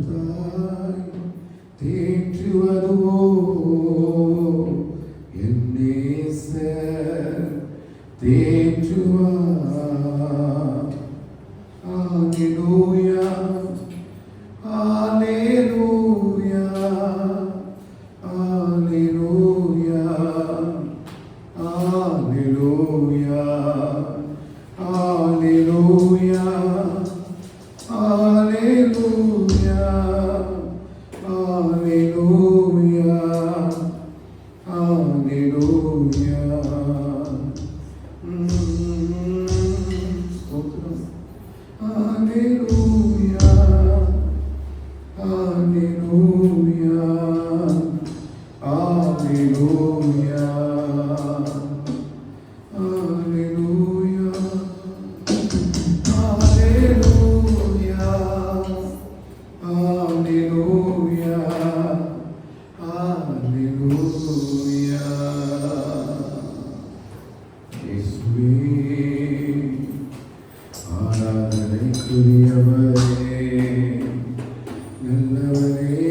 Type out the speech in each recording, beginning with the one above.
தாய் தேற்றுவதுவோ என் நேசர் தேற்றுவார். Hallelujah, Hallelujah, Hallelujah, Hallelujah, Hallelujah, Hallelujah, Hallelujah, Hallelujah. Hallelujah, Hallelujah, Hallelujah, Hallelujah, Hallelujah, Hallelujah, Hallelujah. இயேசுவே ஆராதனைக்குரியவரே, நல்லவரே,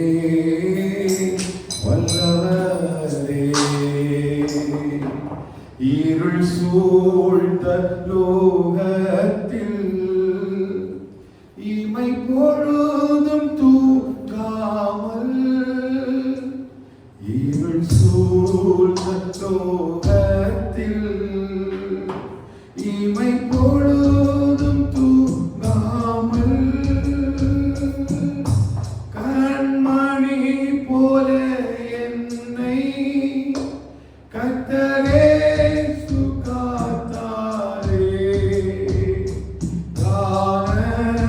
வல்லவரே, இருள் சூழ்ந்த லோகத்தில் இமை பொழுதும் தூங்காமல், இருள் சூழ்ந்த லோகத்தில் இமை பொழுதும் தூங்காமல், கண்மணி போல என்னை கர்த்தரே சுகாத்தாரே.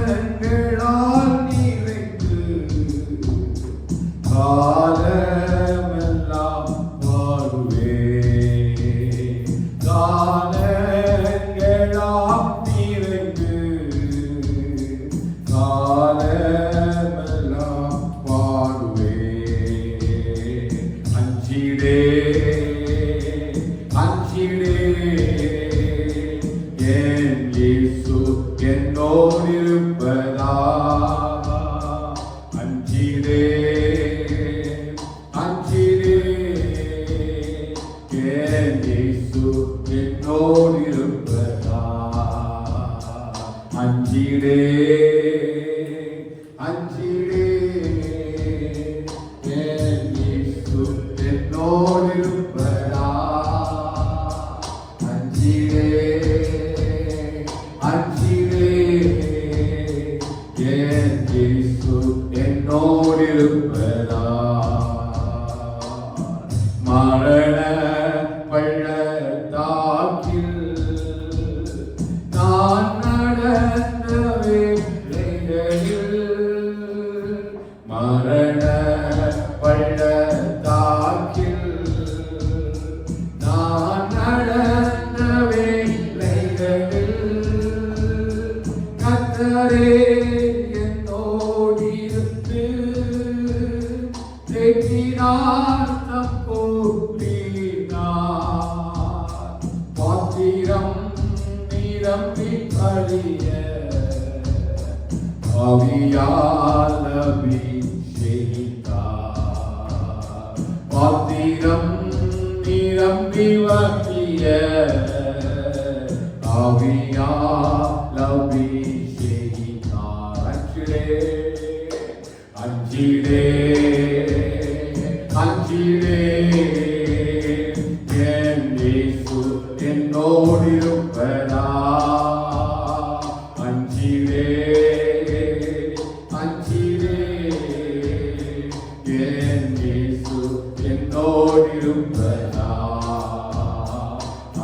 காலங்களால் நிறைந்து காலமெல்லாம் வாழுவே, காலங்களால் நிறைந்து காலமெல்லாம் வாழுவே. அஞ்சிடே அஞ்சிடே, என் இயேசு என்னோடு இருப்பதா. அஞ்சிடே அஞ்சிடே, என் இயேசு என்னோடு இருப்பதா. அஞ்சிடே அஞ்சிடே, என் இயேசு என்னோடு இருப்பதா. அஞ்சிடே அஞ்சிடே, என் இயேசு என்னோடு இருப்பதா. மரண பள்ளத்தாக்கில் நான் நடந்த வேளைகளில், மரண பள்ளத்தாக்கில் நான் நடந்த வேளைகளில், கர்த்தரே என்னோடு இருந்து தேற்றினார், தப்போற்றினார். பாத்திரம் நிரம்பி வழிய ஆவியால் அபிஷேகித்தார். பாத்திரம் நிரம்பி வழிய ஆவியால் அபிஷேகித்தார். அஞ்சிடே அஞ்சிடே, என் இயேசு என்னோடு இருப்பதா. அஞ்சிடே அஞ்சிடே, என் இயேசு என்னோடு இருப்பதா.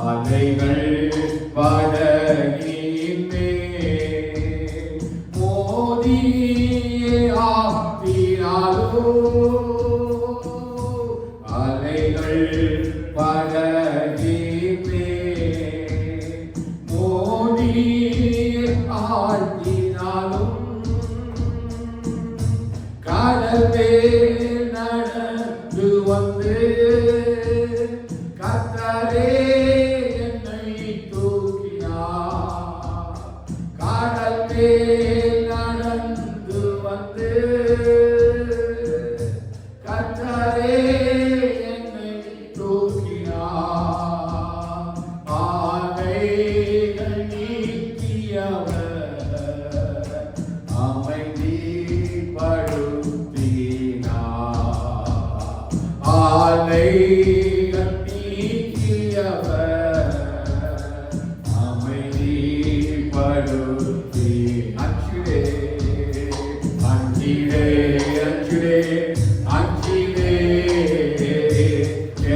அலைகள் படகின் மேல் மோதியே ஆத்தினாலோ, அலைகள் படகின் மேல் மோதியே ஆழ்த்தினாலும், கடல் மேல் நடந்து வந்து கர்த்தரே என்னை தூக்கினார். கடல் மேல் நடந்து வந்து வந்து கர்த்தரே என்னை தூக்கினார். ஆலைகள் நீக்கியவர் அமைதிப்படுத்தினார். ஆலைகள் நீக்கியவர் அமைதிப்படுத்தி அஞ்சிடே அஞ்சிடே அஞ்சிடே அஞ்சிடே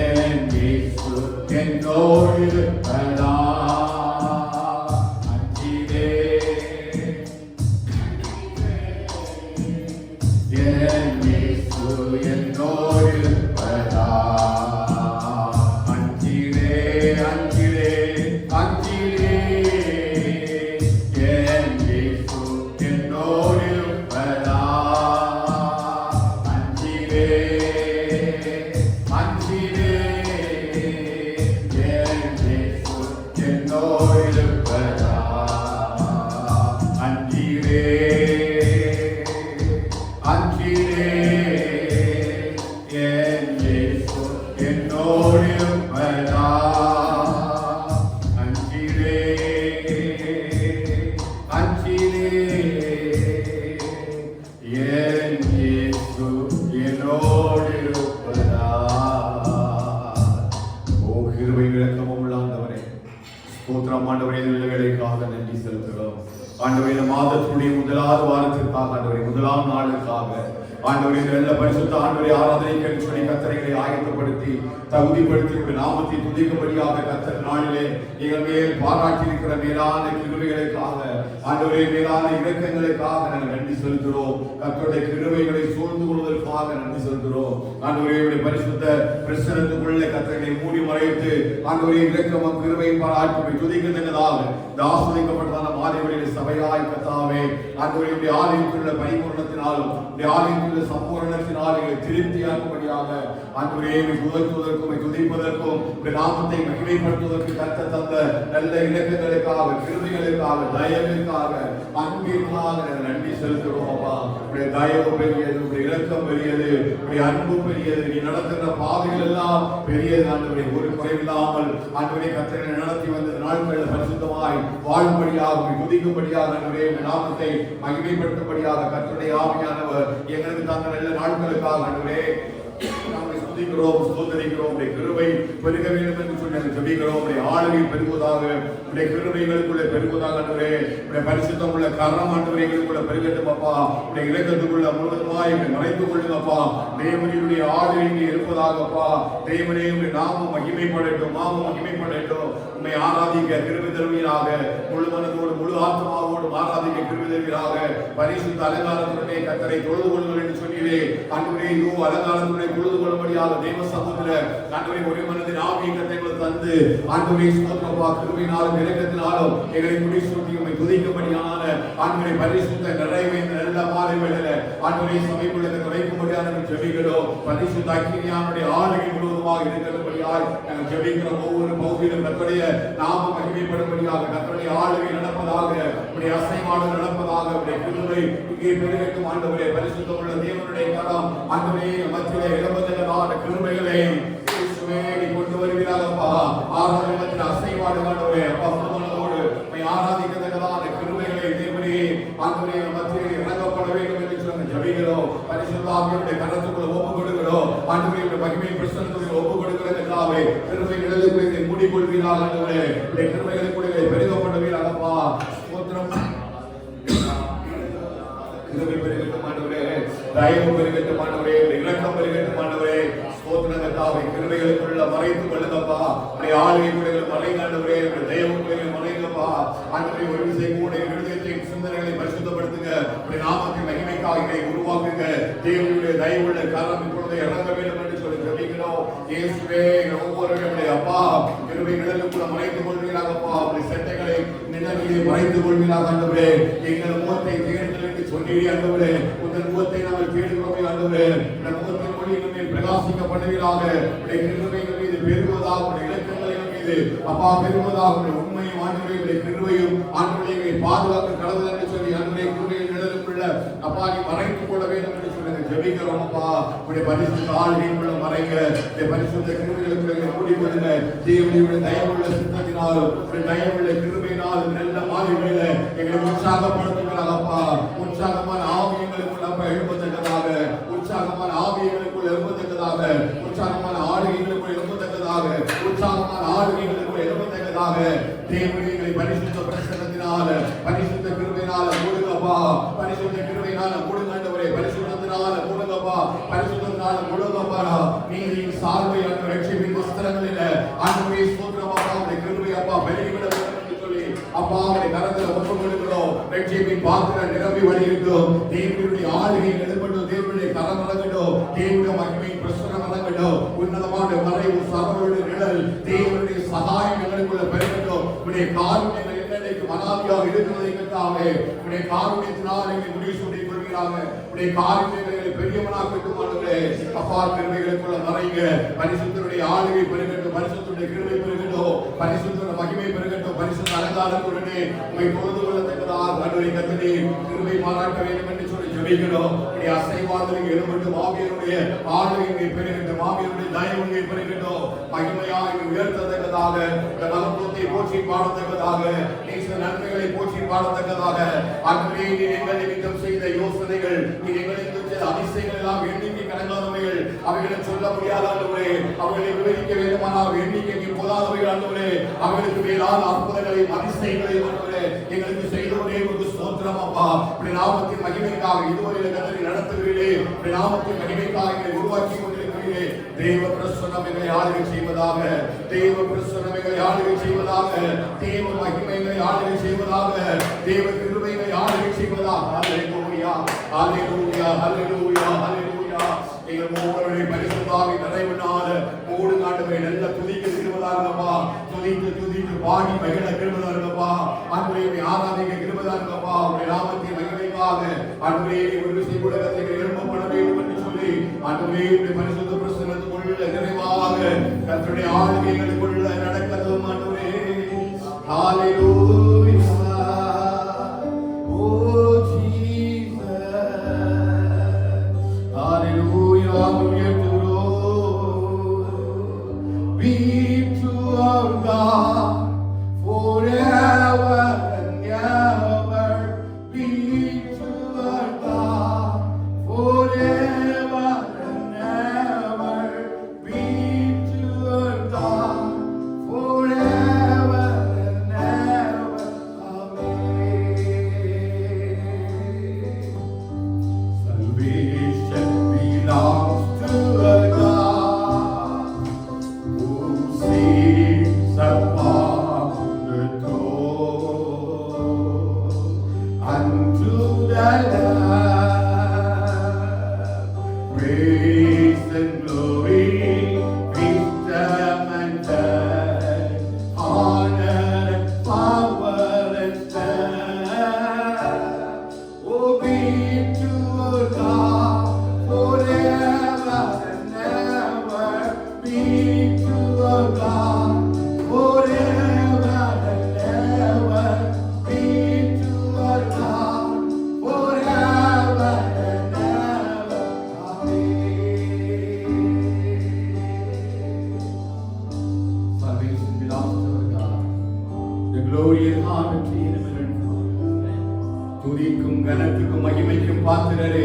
என் இயேசு என்னோடு இருப்பதால். அஞ்சிடே என் இயேசு என்னோடு இருப்பதால். அஞ்சிடே அஞ்சிடே அஞ்சிடே என் இயேசு என்னோடு இருப்பதால். அஞ்சிடே அஞ்சிடே என் இயேசு என்னோடு இருப்பதால். அஞ்சிடே அஞ்சிடே என் இயேசு என்னோடு இருப்பதால். அஞ்சிடே அஞ்சிடே என் இயேசு என்னோடு இருப்பதால். ஓ கிருபை இரக்கமும் உள்ள ஆண்டவரே, ஸ்தோத்திரம் ஆண்டவரே. இந்த வேளைக்காக நன்றி செலுத்துகிறோம் ஆண்டவரே. இந்த மாதத்துடைய முதலாவது வாரத்திற்காக ஆண்டவரே, முதலாம் நாளுக்காக ஆண்டவரே, இந்த நல்ல பரிசுத்த ஆண்டவரே ஆராதனைக்கு சொல்லி கர்த்தரை ஆயத்தப்படுத்தி தகுதிப்படுத்தி உங்கள் நாமத்தை துதிக்கும்படியாக கர்த்தர் நாளிலே எங்கள் மேல் பாராட்டி இருக்கிற மேலான கிருபைகளுக்காக ஆண்டவரே, மேலான இரக்கங்களுக்காக நாங்கள் நன்றி செலுத்துகிறோம். கர்த்தருடைய கிருபைகளை சூழ்ந்து கொள்வதற்காக நன்றி செலுத்துகிறோம். ஆண்டவரே, பரிசுத்த பிரசன்னத்துக்குள்ள கர்த்தரை மூடி மறைத்து ஆண்டவரே இரக்கமும் கிருபையும் பாராட்டி துதிக்கின்றதாக ஆஸ்வதிக்கப்பட்டதான மாதவர்களின் சபையாய் கர்த்தாவே ஆண்டவரே ஆலயத்திலுள்ள பரிபூரணத்தினாலும் ஆலயத்திலுள்ள சம்பூரணத்தினால் எங்களை திருப்தியாக்கும்படியாக ஆண்டவரே புகழ்த்துவதற்கும் துதிப்பதற்கும் நாமத்தை மகிமைப்படுத்துவதற்கு கர்த்தர் தந்த நல்ல இலக்கங்களுக்காக கிருபைகளுக்காக தயவுக்காக அன்பிற்காக நன்றி செலுத்துகிறோம். அப்பா, உடைய தயவு பெரியது, உடைய இரக்கம் பெரியது, உடைய அன்பு பெரியது, நீ நடத்துகிற பாதைகள் எல்லாம் பெரியது. ஆண்டவரே ஒரு குறைவில்லாமல் ஆண்டவரே கர்த்தரை நடத்தி வந்த நாட்களில் பரிசுத்தமாய் வாழும்படியாக துதிக்கும்படியாக ஆண்டவரே நாமத்தை மகிமைப்படுத்தும்படியாக கர்த்தருடைய ஆவியானவர் எங்களுக்கு தந்த நல்ல நாட்களுக்காக ஆண்டவரே நாங்கள் துதிக்கிறோம், ஸ்தோத்திரிக்கிறோம். உடைய கிருபை பெருக வேண்டும் என்று சொல்லி நாங்கள் ஜெபிக்கிறோம். உடைய ஆளுகை பெருகுவதாக, உடைய கிருபைகளுக்குள்ளே பெருகுவதாக ஆண்டவரே. உடைய பரிசுத்தம் உள்ள கரம் ஆண்டவரே எங்களுக்குள்ள பெருகட்டும் அப்பா. உடைய இரக்கத்துக்குள்ள முழுவதுமாய் மறைத்துக் கொள்ளுங்கப்பா. தேவனுடைய ஆளுகை இங்கே இருப்பதாகப்பா. தேவனே உடைய நாமம் மகிமைப்படட்டும், நாமம் மகிமைப்படட்டும். உண்மை ஆராதிக்க கிருபை தருவீராக. முழு மனதோடு முழு ஆத்மாவோடு ஆராதிக்க கிருபை தருவீராக. பரிசுத்த அலங்காரத்துடனே கர்த்தரை தொழுது கொள்ளுங்கள் என்று சொன்னீரே ஆண்டவரே. இதோ அலங்காரத்துடனே தொழுது கொள்ளும்படியாக தேவ சமூகத்திலே ஆண்டவரே ஒரே மனதின் ஆவியத்தை எங்களுக்கு தந்து ஆண்டவரே ஸ்தோத்திரப்பா. கிருபையினாலும் இரக்கத்தினாலும் எங்களை முடிசூட்டி உம்மை துதிக்கும்படியான ஆண்டவரே பரிசுத்த நிறைவை நல்ல மாலை வேளையிலே ஆண்டவரே சபைக்குள்ளே வைக்கும்படியான ஜெபிக்கிறோம். பரிசுத்த அக்கினியானுடைய ஆளுகை முழுவதுமாக இருக்கிறபடியால் நாங்கள் ஜெபிக்கிறோம். ஒவ்வொரு பகுதியிலும் கர்த்தருடைய நாமம் மகிமைப்படும்படியாக கர்த்தருடைய ஆளுகை நடப்பதாக, உடைய அசைவாடு நடப்பதாக, உடைய கிருபை இங்கே பெருகட்டும் ஆண்டவரே. பரிசுத்தம் உள்ள தேவனுடைய கரம் ஆண்டவரே மத்தியிலே இளம்பதகமான கிருபைகளை இயேசுவே நீ கொண்டு வருவீராகப்பா. ஆராதனை அசைவாடு ஆண்டவரே அப்பா முழுமனதோடு உம்மை ஆராதிக்கத்தக்கதான கிருபைகளை தேவனே ஆண்டவரே மத்தியிலே இறங்கப்பட வேண்டும் என்று சொல்லி ஜெபிக்கிறோம். பரிசுத்த ஆவியானவருடைய கரத்துக்குள்ள ஒப்பு கொடுக்கிறோம் ஆண்டவரே. மகிமை பிரசன்னத்துக்குள்ள ஒப்பு கொடுக்கிறதுக்காகவே கிருபை நிழலுக்குள்ளே மூடிக்கொள்வீராக ஆண்டவரே. உடைய கிருபைகளுக்குள்ளே பெருகப்படுவீராகப்பா. ஸ்தோத்திரம். கிருபை பெருகட்டும் ஆண்டவரே, தயவு பெருகட்டும் ஆண்டவரே, இரக்கம் பெருகட்டும் ஆண்டவரே. ஸ்தோத்திரம் கர்த்தாவே. கிருபைகளுக்குள்ள மறைத்துக் கொள்ளுங்கப்பா. உடைய ஆளுகை குடைகள் மறைங்க ஆண்டவரே. உடைய தயவு குடைகள் மறைங்கப்பா ஆண்டவரே. ஒரு விசை கூட இருதயத்தை சிந்தனைகளை பரிசுத்தப்படுத்துங்க. உடைய நாமத்தை மகிமைக்காக உருவாக்குங்க. தேவனுடைய தயவுள்ள கரம் இப்பொழுது இறங்க வேண்டும் என்று சொல்லி ஜெபிக்கிறோம். இயேசுவே ஒவ்வொருவருடைய அப்பா கிருபை நிழலுக்குள்ள மறைத்துக் கொள்வீராகப்பா. உடைய செட்டைகளை நிழலிலே மறைத்துக் கொள்வீராக ஆண்டவரே. எங்கள் முகத்தை தேடுங்கள் என்று சொன்னீரே ஆண்டவரே. உங்கள் முகத்தை நாங்கள் தேடுகிறோமே ஆண்டவரே. உங்கள் முகத்தின் ஒளியின் மேல் பிரகாசிக்க பண்ணுவீராக. உடைய கிருபைகள் மீது பெருகுவதாக, உடைய இலக்கங்களின் மீது அப்பா பெருகுவதாக, உடைய உண்மையும் ஆண்டவரே உடைய கிருபையும் ஆண்டவரே பாதுகாக்க கடவுள் என்று சொல்லி ஆண்டவரே கிருபையின் நிழலுக்குள்ள அப்பா நீ மறைத்துக் கொள்ள வேண்டும் என்று சொல்லி ஜெபிக்கிறோம். அப்பா உடைய பரிசுத்த ஆளுகைக்குள்ள மறைங்க, உடைய பரிசுத்த கிருபைகளுக்குள்ள மூடிக்கொள்ளுங்க. தேவனுடைய தயவுள்ள சித்தத்தினாலும் தயவுள்ள கிருபையினாலும் நல்ல மாறிகளில எங்களை உற்சாகப்படுத்துகிறாரப்பா. உற்சாகமான ஆவியங்களுக்குள்ள அப்ப எழுப்பத்தக்கதாக, உற்சாகமான ஆவியங்களுக்குள் எழுப்பத்தக்கதாக, உற்சாகமான ஆளுகைகளுக்குள் எழுப்பத்தக்கதாக, உற்சாகமான ஆளுகைகளுக்குள் எழுப்பத்தக்கதாக தேவனுடைய பரிசுத்த பிரசன்னத்தினால பரிசுத்த கிருபையினால மூடுங்கப்பா. பரிசுத்த கிருபையினால மூடுங்கண்டவரே, பரிசுத்தத்தினால மூடுங்கப்பா, பரிசுத்தத்தினால மூடுங்கப்பா. நீதியின் சார்பை அந்த ரட்சிப்பின் வஸ்திரங்களில ஆண்டவரே ஸ்தோத்திரமா உடைய கிருபை அப்பா பெருகிவிட அப்பா அவரை கரத்தில் ஒப்புக் கொடுக்கிறோம். ரட்சிப்பின் பாத்திரம் நிரம்பி வழியிருக்கும். தேவனுடைய ஆளுகை எழுப்பட்டும், தேவனுடைய கரம் இறங்கட்டும், தேவனுடைய மகிமையின் பிரசனம் இறங்கட்டும். உன்னதமான மறைவு சர்வருடைய நிழல் தேவனுடைய சகாயம் எங்களுக்குள்ள பெருகட்டும். உடைய காருண்யங்கள் என்னைக்கு மனாதியாக இருக்கிறதை கட்டாவே உடைய காருண்யத்தினால் எங்களை முடிவு சொல்லி கொள்கிறாங்க. உடைய காருண்யங்களை பெரியவனாக்கட்டும் ஆண்டவரே. அப்பா கிருபைகளுக்குள்ள மறைங்க. பரிசுத்தருடைய ஆளுகை பெருகட்டும், பரிசுத்தருடைய கிருபை பெருகட்டும், பரிசுத்தருடைய மகிமை பெருகட்டும். பரிசுத்த அலங்காரத்துடனே உம்மை தொழுது கொள்ளத்தக்கதாக ஆண்டவரே கர்த்தரே கிருபை பாராட்ட வேண்டும் என்று சொல்லி ஜெபிக்கிறோம். உடைய அசைவாதலுக்கு எழும்பட்டும், ஆவியருடைய ஆளுகை பெருகட்டும், ஆவியருடைய தயவுகை பெருகட்டும். மகிமையாக உயர்த்தத்தக்கதாக, நலத்தை போற்றி பாடத்தக்கதாக, நேச நன்மைகளை போற்றி பாடத்தக்கதாக ஆண்டவரே நீர் எங்கள் நிமித்தம் செய்த யோசனைகள், நீர் எங்கள் நிமித்தம் செய்த அதிசயங்கள் எல்லாம் எண்ணிக்கை கடங்காதவைகள், அவைகளை சொல்ல முடியாத ஆண்டவரே. அவைகளை விவரிக்க வேண்டுமானால் எண்ணிக்கைக்கு போதாதவைகள் ஆண்டவரே. அவைகளுக்கு மேலான அற்புதங்களையும் அதிசயங்களையும் ஆண்டவரே எங்களுக்கு செய்தவரே ஒரு ஸ்தோத்திரம் அப்பா. உடைய நாமத்தின் மகிமைக்காக இதுவரை கர்த்தரை நடத்துகிறீரே, உடைய நாமத்தின் மகிமைக்காக எங்களை உருவாக்கி கொண்டிருக்கிறீரே. தேவ பிரசன்னம் எங்களை ஆளுகை செய்வதாக, தேவ பிரசன்னம் எங்களை ஆளுகை செய்வதாக, தேவ மகிமைகளை ஆளுகை செய்வதாக, தேவ கிருபைகளை ஆளுகை செய்வதாக. ஹல்லேலூயா ஹல்லேலூயா ஹல்லேலூயா ஹல்லேலூயா. நீங்கள் ஒவ்வொருவருடைய பரிசுத்தாவின் நிறைவினால மூடு காட்டுவை நல்ல துதிக்க கிருபைதாங்கப்பா. துதித்து துதித்து பாடி மகிழ கிருபைதாங்கப்பா. ஆண்டவரே ஆராதிக்க கிருபைதாங்கப்பா. உடைய நாமத்தின் மகிமைக்காக ஆண்டவரே ஒரு விஷயம் கூட கர்த்தருக்கு எழுப்பப்பட வேண்டும் என்று சொல்லி ஆண்டவரே உடைய பரிசுத்த பிரசன்னத்துக்குள்ள நிறைவாக கர்த்தருடைய ஆளுகைகளுக்குள்ள நடக்கிறதும் ஆண்டவரே. ஹல்லேலூயா. துதிக்கும் கனத்துக்கும் மகிமைக்கும் பாத்திரரே,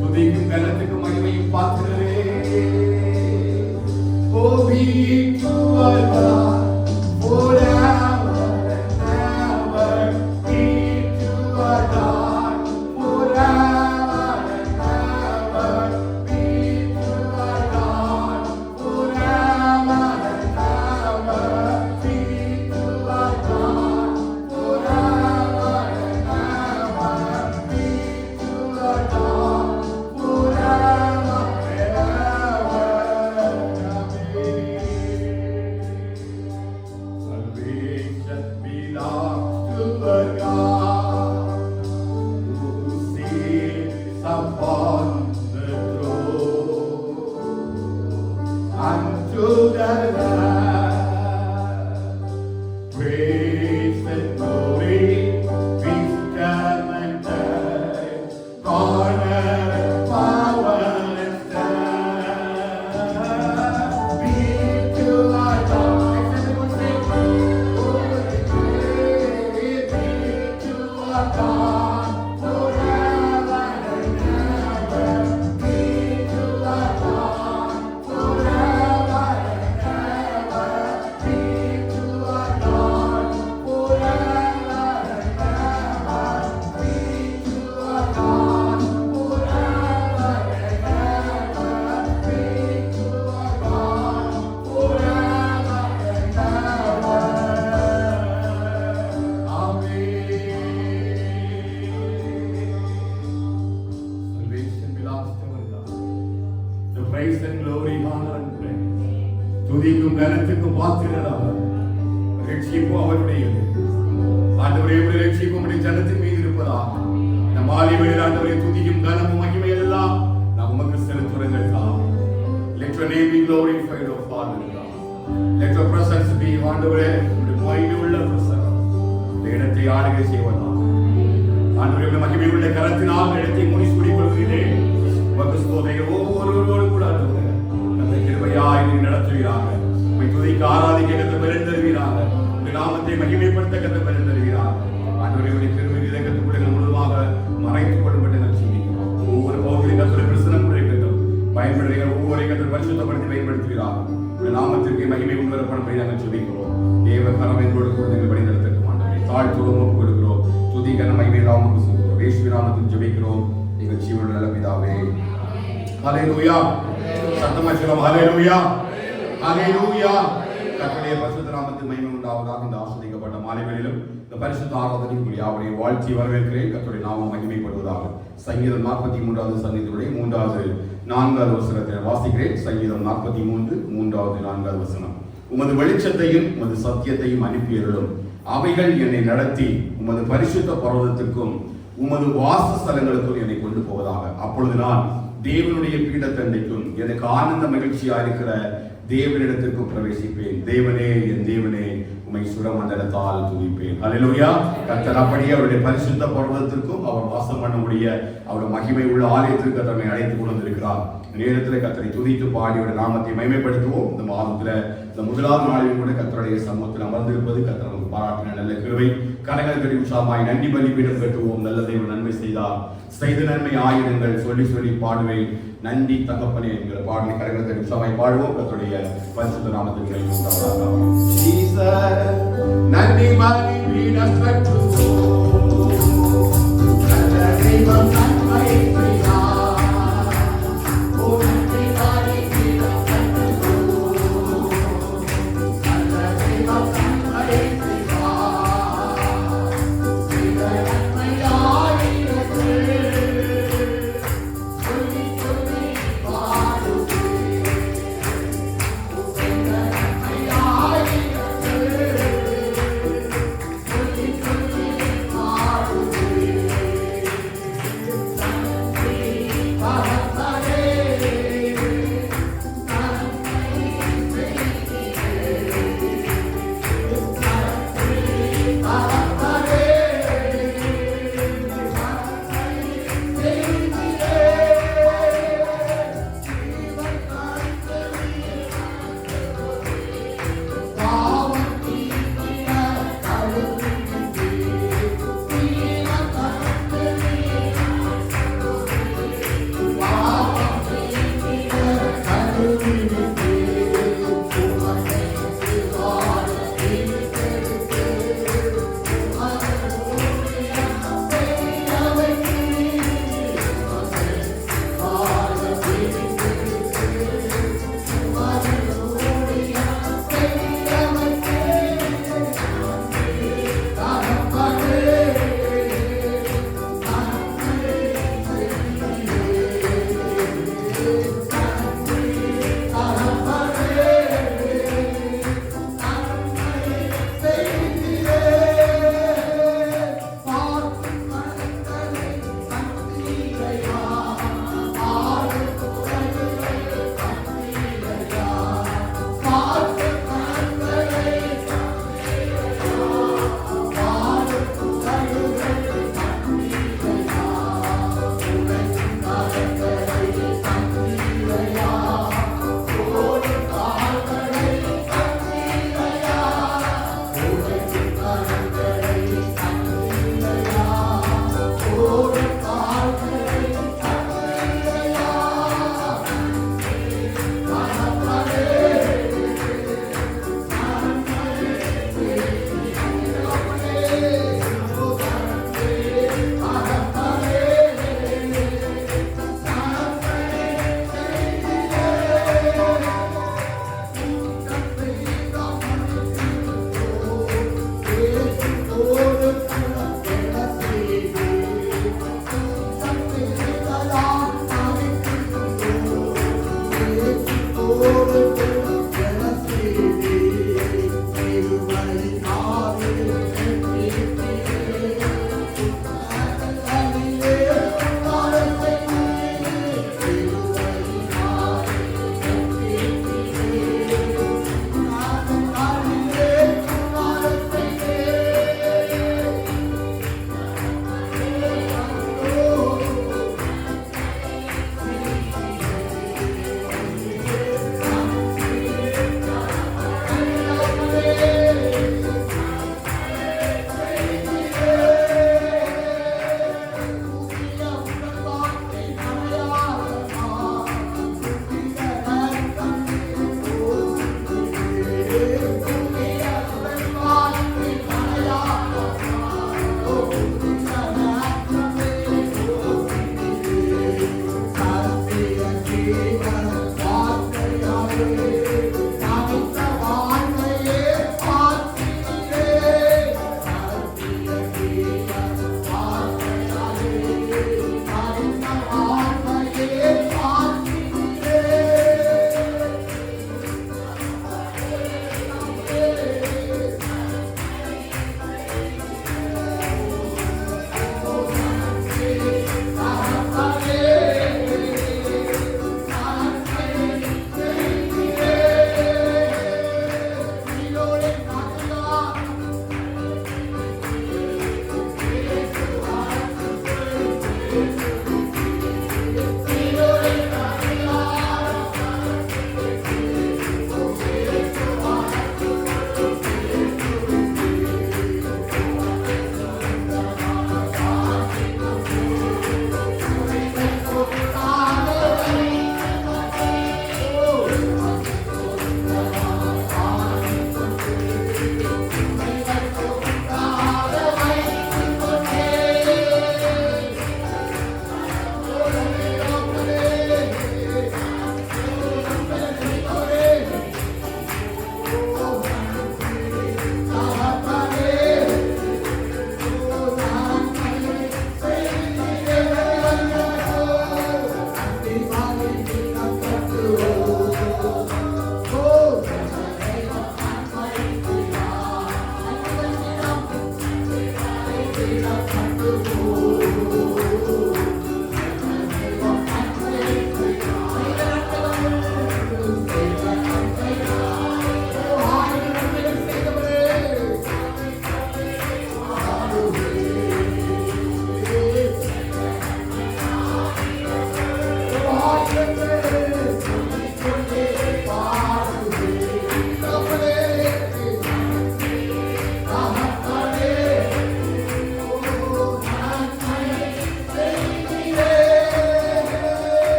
துதிக்கும் கனத்துக்கும் மகிமையும் பாத்திரரே. Oh, be to our God forever and ever. Be to our God forever and ever. Be to our God forever and ever. Be to our God forever and ever. Be to our God forever and ever. Salvation belongs to the God who sits upon the throne. Unto the Lamb praise and glory, wisdom and might. power and strength be to our God. Everyone say, be to our God forever and ever. Be to our God forever and ever. Be to our God forever and ever. Be to our God forever and ever. Be to our God forever and ever. Amen. Salvation belongs to our God. The praise and glory, honor and praise. துதிக்கும் கனத்துக்கும் பாத்திரராக ரட்சிப்பு அவருடையது. ஆண்டவரே, உம்முடைய ரட்சிப்பு உம்முடைய ஜனத்தின் மீது இருப்பதாக நம் ஆலயங்களில் ஆண்டவரே துதிக்கும் கனமும் மகிமை எல்லாம் நாம் உமக்கு செலுத்துகிறோம். Let your name be glorified, O Father God. Let your presence be, ஆண்டவரே, உம்முடைய மகிமையுள்ள பிரசன்னம் இந்த இடத்தை ஆளுகை செய்வதாக. ஆண்டவரே, உம்முடைய மகிமையுள்ள கரத்தினால் இந்த இடத்தை மூடிக் கொள்கிறேன். உமக்கு ஸ்தோத்திரம். ஒவ்வொருவரோடு கூட ஆண்டவரே அந்த கிருபையாய் நீர் நடத்துவீராக. உம்மை துதிக்க ஆராதிக்க கர்த்தர் பெருந்தருவீராக. உம்முடைய நாமத்தை மகிமைப்படுத்த கர்த்தர் பெருந்தருவீராக. ஆண்டவரே, உம்முடைய கிருபை இதயத்துக்குள்ளே முழுவதுமாக மறைத்துக் கொள்ளப்பட்டு நான் ஜெபிக்கிறோம். ஒவ்வொரு பகுதியிலும் கர்த்தருடைய பிரசன்னம் கிடைக்கட்டும். பயன்படுகிற ஒவ்வொரு கர்த்தர் பரிசுத்தப்படுத்தி பயன்படுத்துகிறார். உம்முடைய நாமத்திற்கு மகிமை உண்டாகட்டும் நாங்கள் ஜெபிக்கிறோம். தேவ கரம் எங்களோடு கூட நீங்கள் வழி நடத்தட்டும். ஆண்டவரே, தாழ்த்துவோம், ஒப்புக் கொடுக்கிறோம். துதி கன மகிமை எல்லாம் உமக்கு சொல்கிறோம். இயேசுவின் நாமத்தில் ஜெபிக்கிறோம் எங்கள் ஜீவனுள்ள நல்ல பிதாவே. ஹல்லேலூயா. சத்தமா சொல்லுவோம். ஹல்லேலூயா, ஹல்லேலூயா. கர்த்தருடைய பரிசுத்த நாமத்துக்கு மகிமை உண்டாவதாக. இந்த ஆசீர்வதிக்கப்பட்ட மாலைகளிலும் இந்த பரிசுத்த ஆராதனைக்கு யாவரையும் வாழ்த்தி வரவேற்கிறேன். கர்த்தருடைய நாமம் மகிமைப்படுவதாக. சங்கீதம் 43வது சங்கீதத்துடைய 3வது 4வது வசனத்தை வாசிக்கிறேன். சங்கீதம் 43 3வது 4வது வசனம். உமது வெளிச்சத்தையும் உமது சத்தியத்தையும் அனுப்பியருளும். அவைகள் என்னை நடத்தி உமது பரிசுத்த பர்வதத்திற்கும் உமது வாசஸ்தலங்களுக்கும் என்னை கொண்டு போவதாக. அப்பொழுது நான் தேவனுடைய பீடத்தண்டைக்கும் எனக்கு ஆனந்த மகிழ்ச்சியா இருக்கிற தேவனிடத்திற்கும் பிரவேசிப்பேன். தேவனே, என் தேவனே, உம்மை சுரமண்டலத்தால் துதிப்பேன். ஹல்லேலூயா. கர்த்தர் அப்படியே அவருடைய பரிசுத்த பர்வதத்திற்கும் அவர் வாசம் பண்ணக்கூடிய அவருடைய மகிமை உள்ள ஆலயத்திற்கு தம்மை அழைத்துக் கொண்டு வந்திருக்கிறார். நேரத்தில் கர்த்தரை துதித்து பாடி அவருடைய நாமத்தை மகிமைப்படுத்துவோம். இந்த மாதத்துல இந்த முதலாவது நாளில் கூட கர்த்தருடைய சமூகத்தில் அமர்ந்திருப்பது கர்த்தர் நமக்கு பாராட்டின நல்ல கிருபை. கரங்கள் கட்டி உற்சாகமாய் நன்றி பலிபீடம் கட்டுவோம். நல்ல தேவன் நன்மை செய்தார், செய்த நன்மை ஆயிரங்கள் சொல்லி சொல்லி பாடுவேன். நன்றி தகப்பனே என்கிற பாடலை கரங்கள் கட்டி உற்சாகமாய் பாடுவோம். கர்த்தருடைய பரிசுத்த நாமத்திற்கு மகிமை உண்டாவதாக. நன்றி பலிபீடம் கட்டுவோம். நல்ல தெய்வம் நன்மை செய்தார்.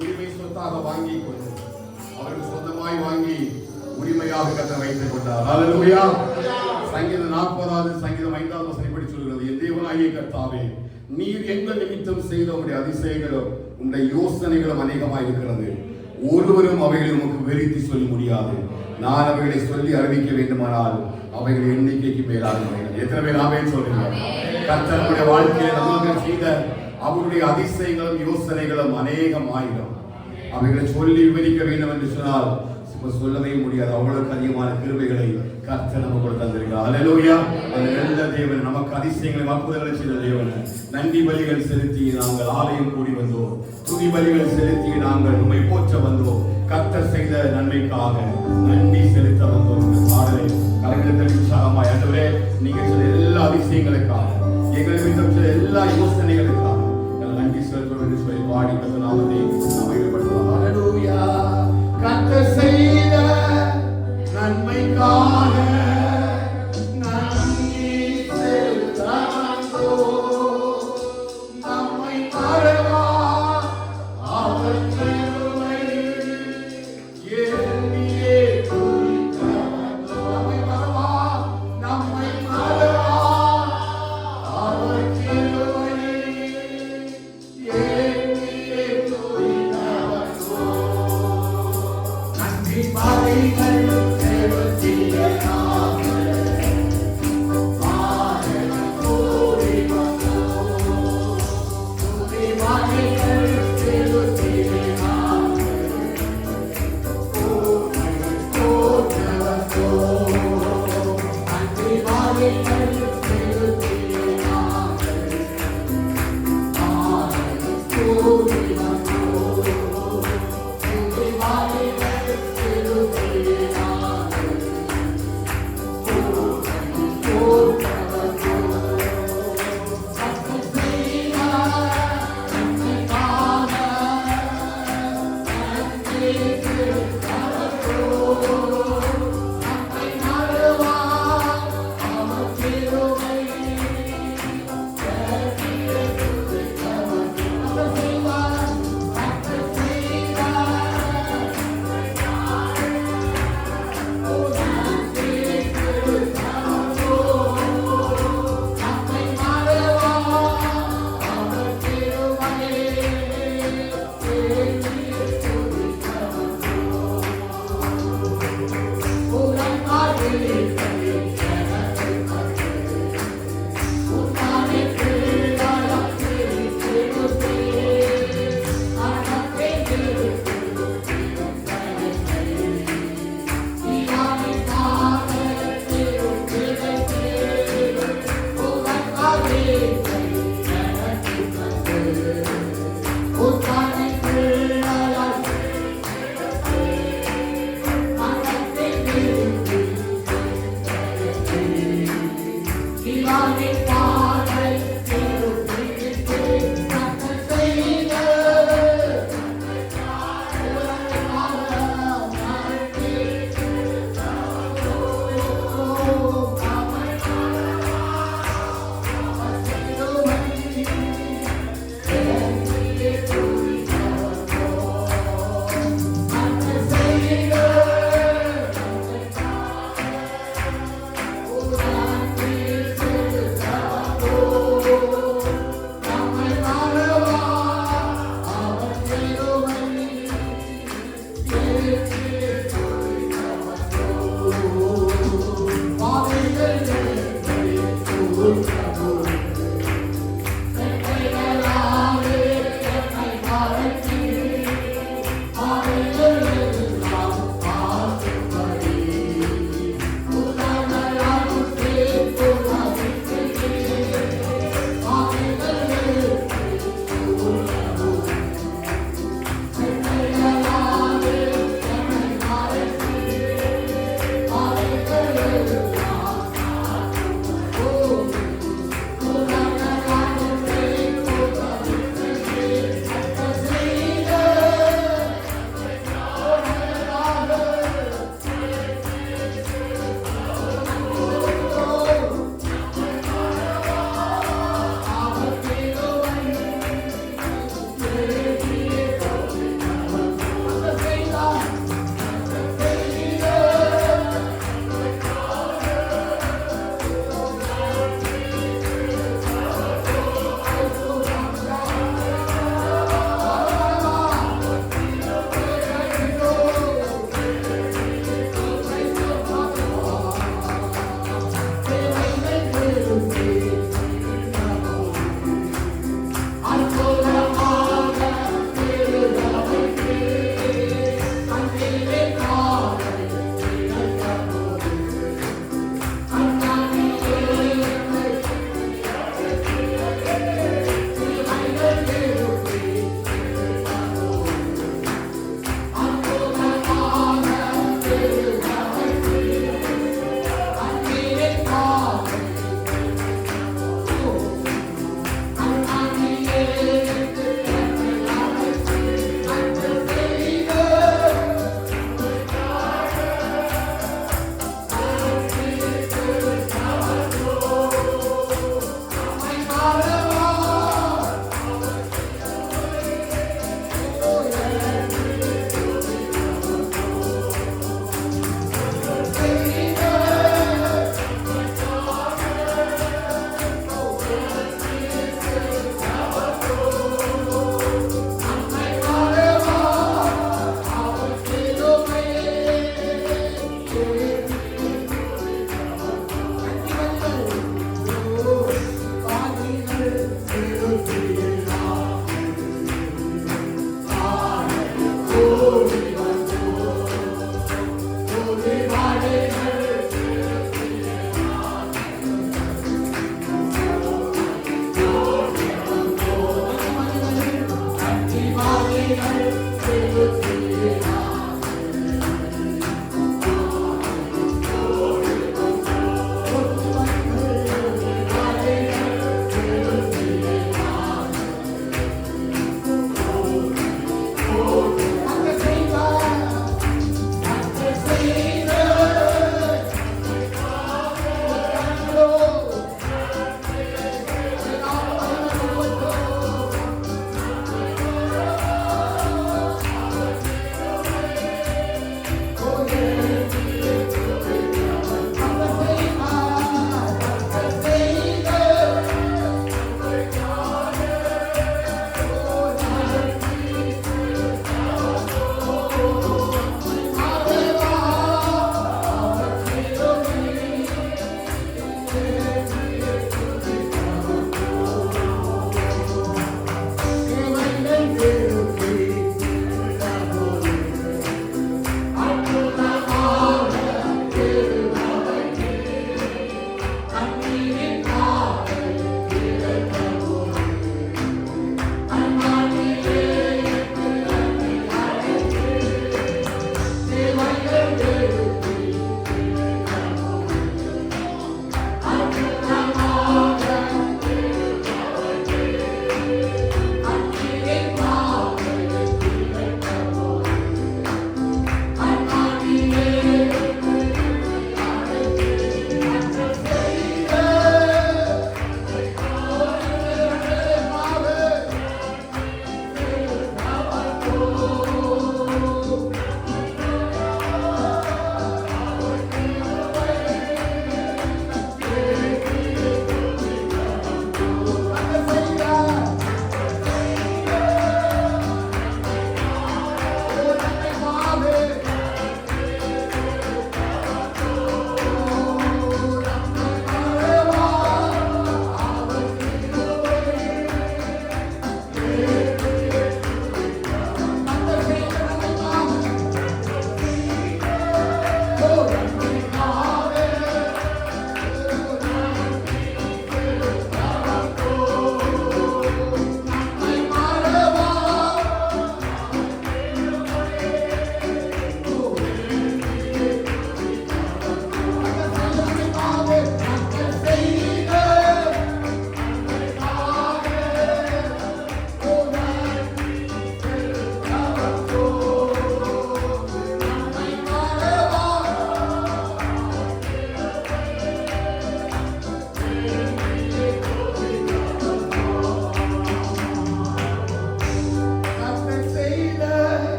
உரிமை சொத்தாக வாங்கி அவருக்கு சொந்தமாய் வாங்கி உரிமையாக கர்த்தர் வைத்துக் கொண்டார். ஹல்லேலூயா. சங்கீதம் 40 சங்கீதம் 5 வசனப்படி சொல்கிறது, என் தேவனாகிய கர்த்தாவே, நீர் எங்கள் நிமித்தம் செய்த உம்முடைய அதிசயங்களும் உம்முடைய யோசனைகளும் அநேகமாய் இருக்கிறது. ஒருவரும் அவைகளை உமக்கு வெறுத்து சொல்ல முடியாது. நான் அவைகளை சொல்லி அறிவிக்க வேண்டுமானால் அவைகள் எண்ணிக்கைக்கு மேலாக. எத்தனை பேர் ஆமென் சொல்லுங்க? கர்த்தருடைய வாழ்க்கையில நமக்கு செய்த அவருடைய அதிசயங்களும் யோசனைகளும் அநேகம் ஆயிரம். அவைகளை சொல்லி விவரிக்க வேண்டும் என்று சொன்னால் சொல்லவே முடியாது. அவ்வளவுக்கு அதிகமான கிருபைகளை கர்த்தர் நமக்கு தந்திருக்கிறார். ஹல்லேலூயா. அந்த நல்ல தேவன் நமக்கு அதிசயங்களை அற்புதங்களை செய்த தேவன். நன்றி பலிகள் செலுத்தி நாங்கள் ஆலயம் கூடி வந்தோம். துதி பலிகள் செலுத்தி நாங்கள் உம்மை போற்ற வந்தோம். கர்த்தர் செய்த நன்மைக்காக நன்றி செலுத்த வந்தோம். இந்த பாடலை கரங்களை உற்சாகமாய், ஆண்டவரே, நீங்க செய்த எல்லா அதிசயங்களுக்காக, எங்களை செய்த எல்லா யோசனைகளுக்காக நன்றி செலுத்துவோம் என்று சொல்லி பாடி கர்த்தர் நாமத்தை மகிமைப்படுத்துவோம். ஹல்லேலூயா. கர்த்தர் செய்த நன்மைக்காக நன்றி செலுத்த வந்தோம். நம்மை மறவா அவர் கிருபை எண்ணியே துதிக்க வந்தோம். நம்மை மறவா அவர் கிருபை எண்ணியே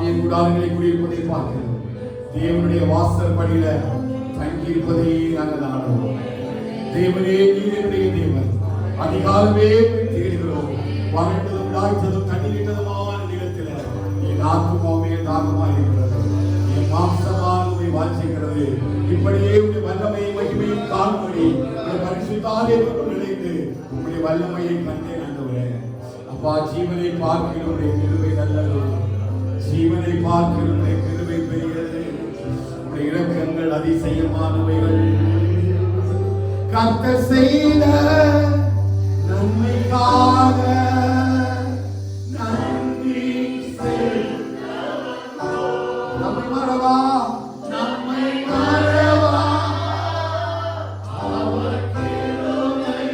ஆகிய கூடாரங்களை குடியிருப்பதை பார்க்கிறோம். தேவனுடைய வாசல் படியில தங்கியிருப்பதை நாங்கள் நாடுவோம். தேவனே நீருடைய தேவன். அதிகாலமே தேடுகிறோம். வறண்டதும் நாய்த்ததும் தண்ணீரிட்டதுமான நிலத்தில் என் ஆத்துமாவே தாகமாக இருக்கிறது. என் மாம்சமானவை வாஞ்சிக்கிறது. இப்படியே உடைய வல்லமையை மகிமையை காணும்படி பரிசுத்தாலே நினைத்து உங்களுடைய வல்லமையை கண்டேன். ஆண்டவரே அப்பா, ஜீவனை பார்க்கிறவருடைய கிருபை நல்லது. ஜீவனை பார்க்கிறவருடைய கிருபை பெரியது. உடைய இரக்கங்கள் அதிசயமானவைகள். கர்த்தர் செய்த நன்மைக்காக நன்றி செலுத்துகிறோம். நம்மை மறவா அவர் கிருபை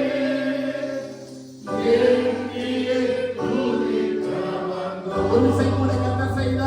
எண்ணியே துதிக்கிறோம். ஒரு செய்முறை கர்த்தர் செய்த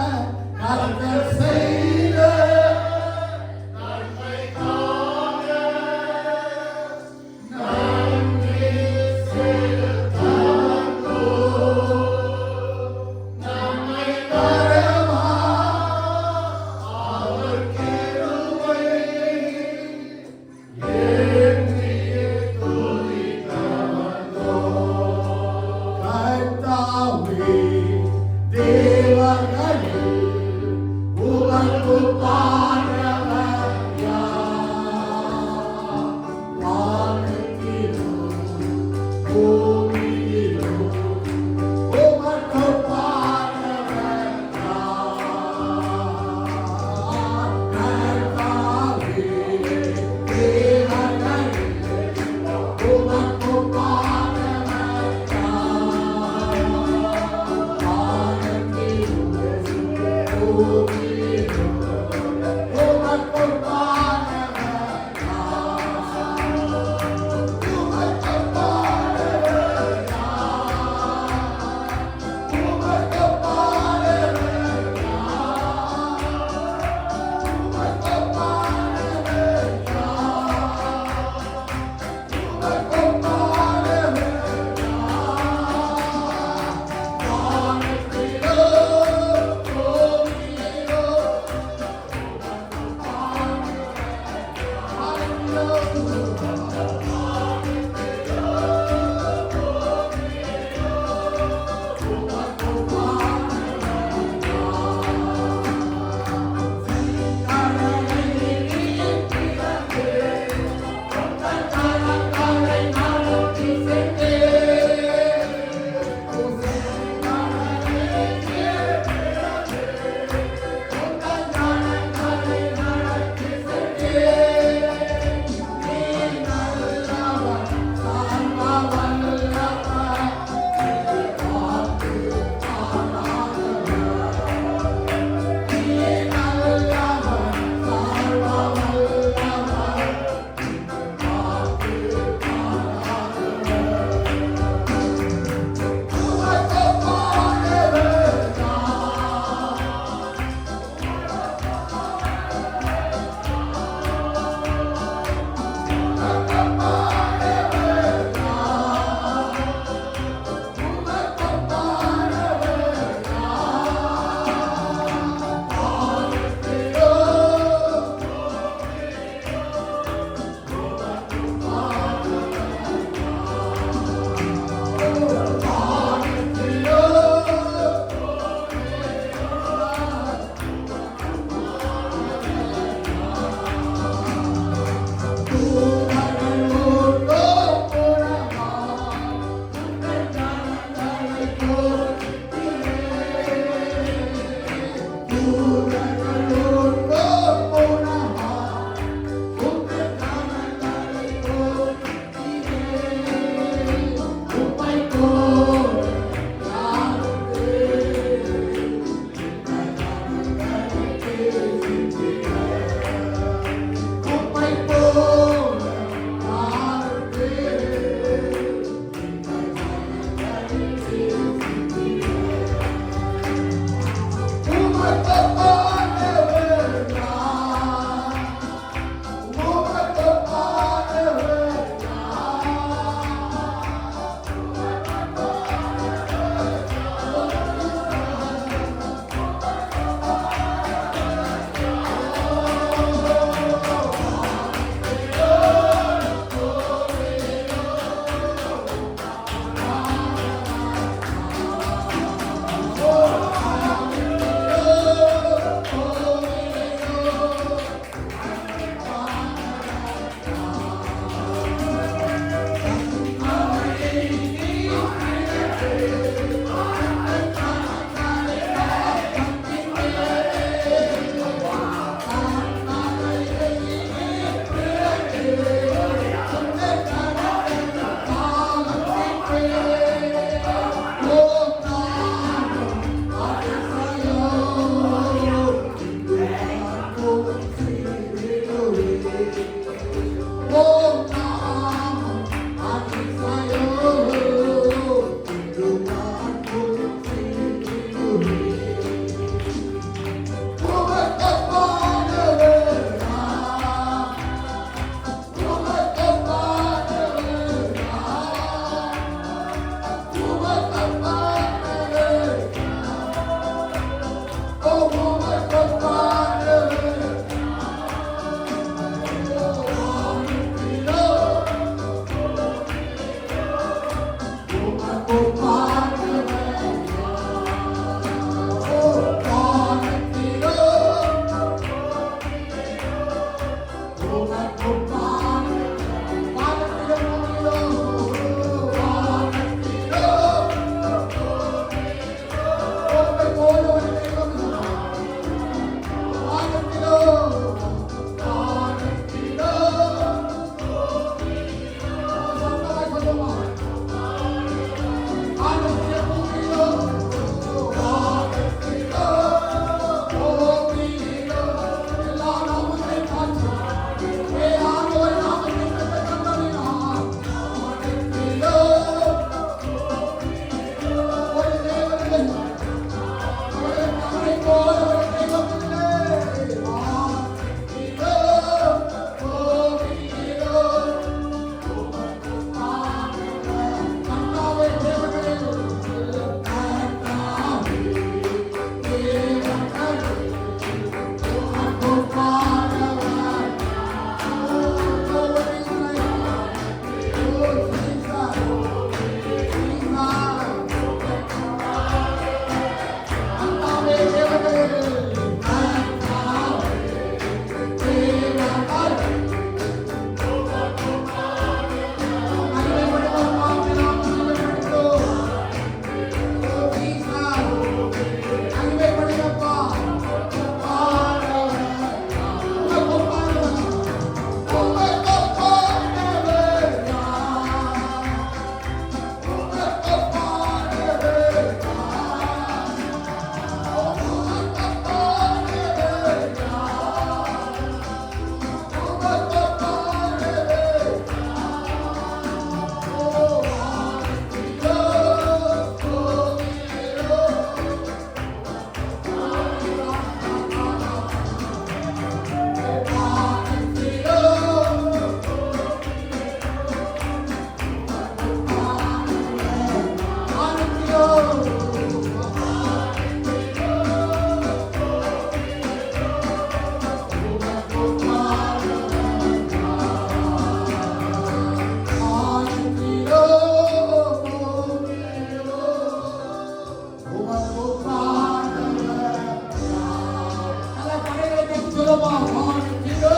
சொல்லுமா வானத்திலோ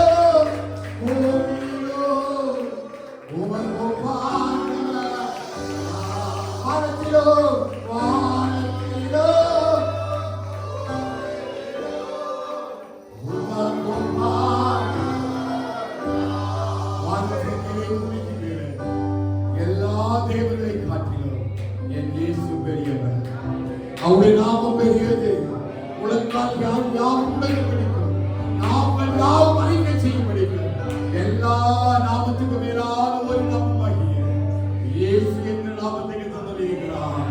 பூமியிலோ உமது ஒப்பானவர். வானத்திலோ வானத்திலோ உமது ஒப்பானவர். வானத்திலே உதிக்கிறேன். எல்லா தேவர்களை காட்டிலும் என் இயேசு பெரியவர். அவருடைய நாமம் பெரியது. உலகால் யாரும் உலக பிடிக்கும். நாங்கள் யாரும் அறிக்கை செய்ய பிடிக்கும். எல்லா நாமத்துக்கு மேலான ஒரு நாமமாகிய இயேசு என்ற நாமத்தை தந்திருக்கிறார்.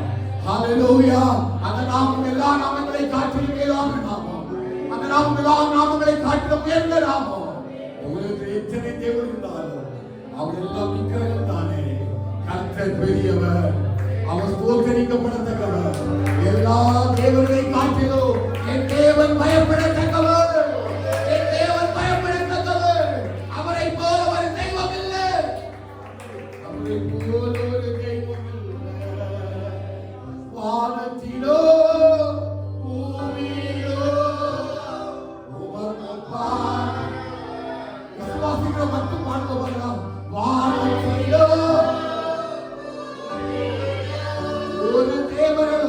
ஹalleluya. அந்த நாமம் எல்லா நாமங்களை காட்டிலும் மேலான நாமம். அந்த நாமம் எல்லா நாமங்களை காட்டிலும் உயர்ந்த நாமம். உலகத்தில் எத்தனை தேவர்கள் இருந்தாலும் அவரெல்லாம் விக்கிரகம் தானே. கர்த்தர் பெரியவர். அவர் ஸ்தோத்திரிக்கப்படத்தக்கவர். எல்லா தேவர்களை காட்டிலும் என் தேவன் பயப்படத்தக்கவர். என் தேவன் பயப்படத்தக்கவர். அவரை போல ஒரு தெய்வம் இல்லை. அவரை போல ஒரு தெய்வம் இல்லை. வானத்திலோ பூமியிலோ உமது விசுவாசிக்கிற மட்டும் பாடுபவர்களாம். வானத்திலோ ஒரு தேவரோ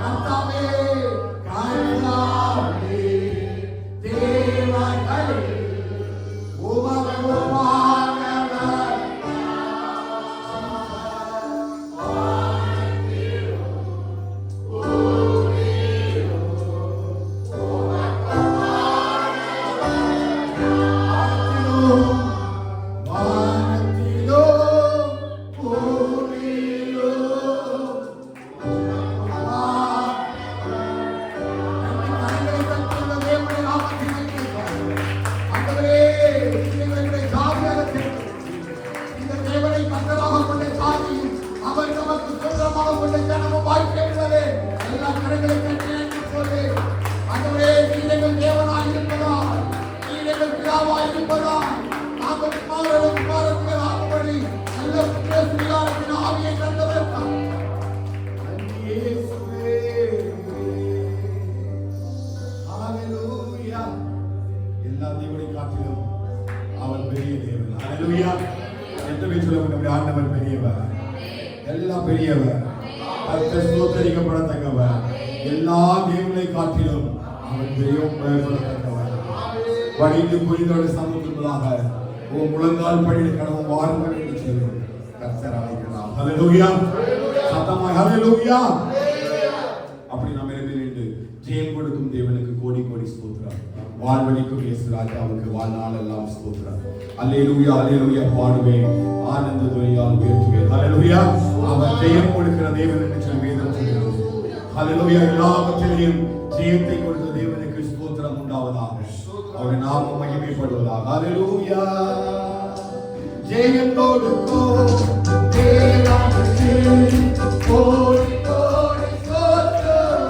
கர்த்தாவே கர்த்தாவே தேவர்களே உமது ஒப்பானவர். வானத்திலோ பூமியிலோ அவர் நமக்கு சொந்தமாக கொண்ட ஜனமும் வாய்ப்பிருந்தது. எல்லா கரங்களை கட்டி சொல்லி ஆண்டவரே நீங்கள் தேவனாய் இருப்பதால் நீங்கள் பிதாவாய் இருப்பதால் நாங்கள் குமாரர்கள் ஆகும்படி நல்ல சுகாரத்தின் ஆவியை தந்ததற்காக இயேசுவே. ஹalleluya. எல்லா தேவனை காட்டிலும் அவர் பெரிய தேவன். ஹalleluya. எத்தனை சொல்லுங்க நம்முடைய ஆண்டவர் பெரியவர். எல்லாம் பெரியவர். கர்த்தர் ஸ்தோத்திரிக்கப்படத்தக்கவர். எல்லா தேவனை காட்டிலும் அவர் பெரியவர். வடிந்து புரிந்தோடு சமூகத்துக்காக முழங்கால் படியில் கடவுள் வாருங்கள் என்று சொல்லி கர்த்தர் அழைக்கிறார். ஹalleluya. சத்தமாய் ஹalleluya. அப்படி நாம் நின்று ஜெயம் கொடுக்கும் தேவனுக்கு கோடி கோடி ஸ்தோத்திரம். வாழ்வழிக்கும் இயேசு ராஜாவுக்கு வாழ்நாள் எல்லாம் ஸ்தோத்திரம். அல்லேலூயா அல்லேலூயா பாடுவேன், ஆனந்த துதியால் உயர்த்துவேன். ஹalleluya. அவர் ஜெயம் கொடுக்கிற தேவன் என்று சொல்லி வேதம் சொல்கிறது. ஹalleluya. எல்லாவற்றிலும் ஜெயத்தை கொடுத்த தேவனுக்கு ஸ்தோத்திரம் உண்டாவதாக. அவருடைய நாமம் மகிமைப்படுவதாக. ஹalleluya. ஜெயம் கொடுக்கும் தேவனுக்கு கோடி கோடி ஸ்தோத்திரம்.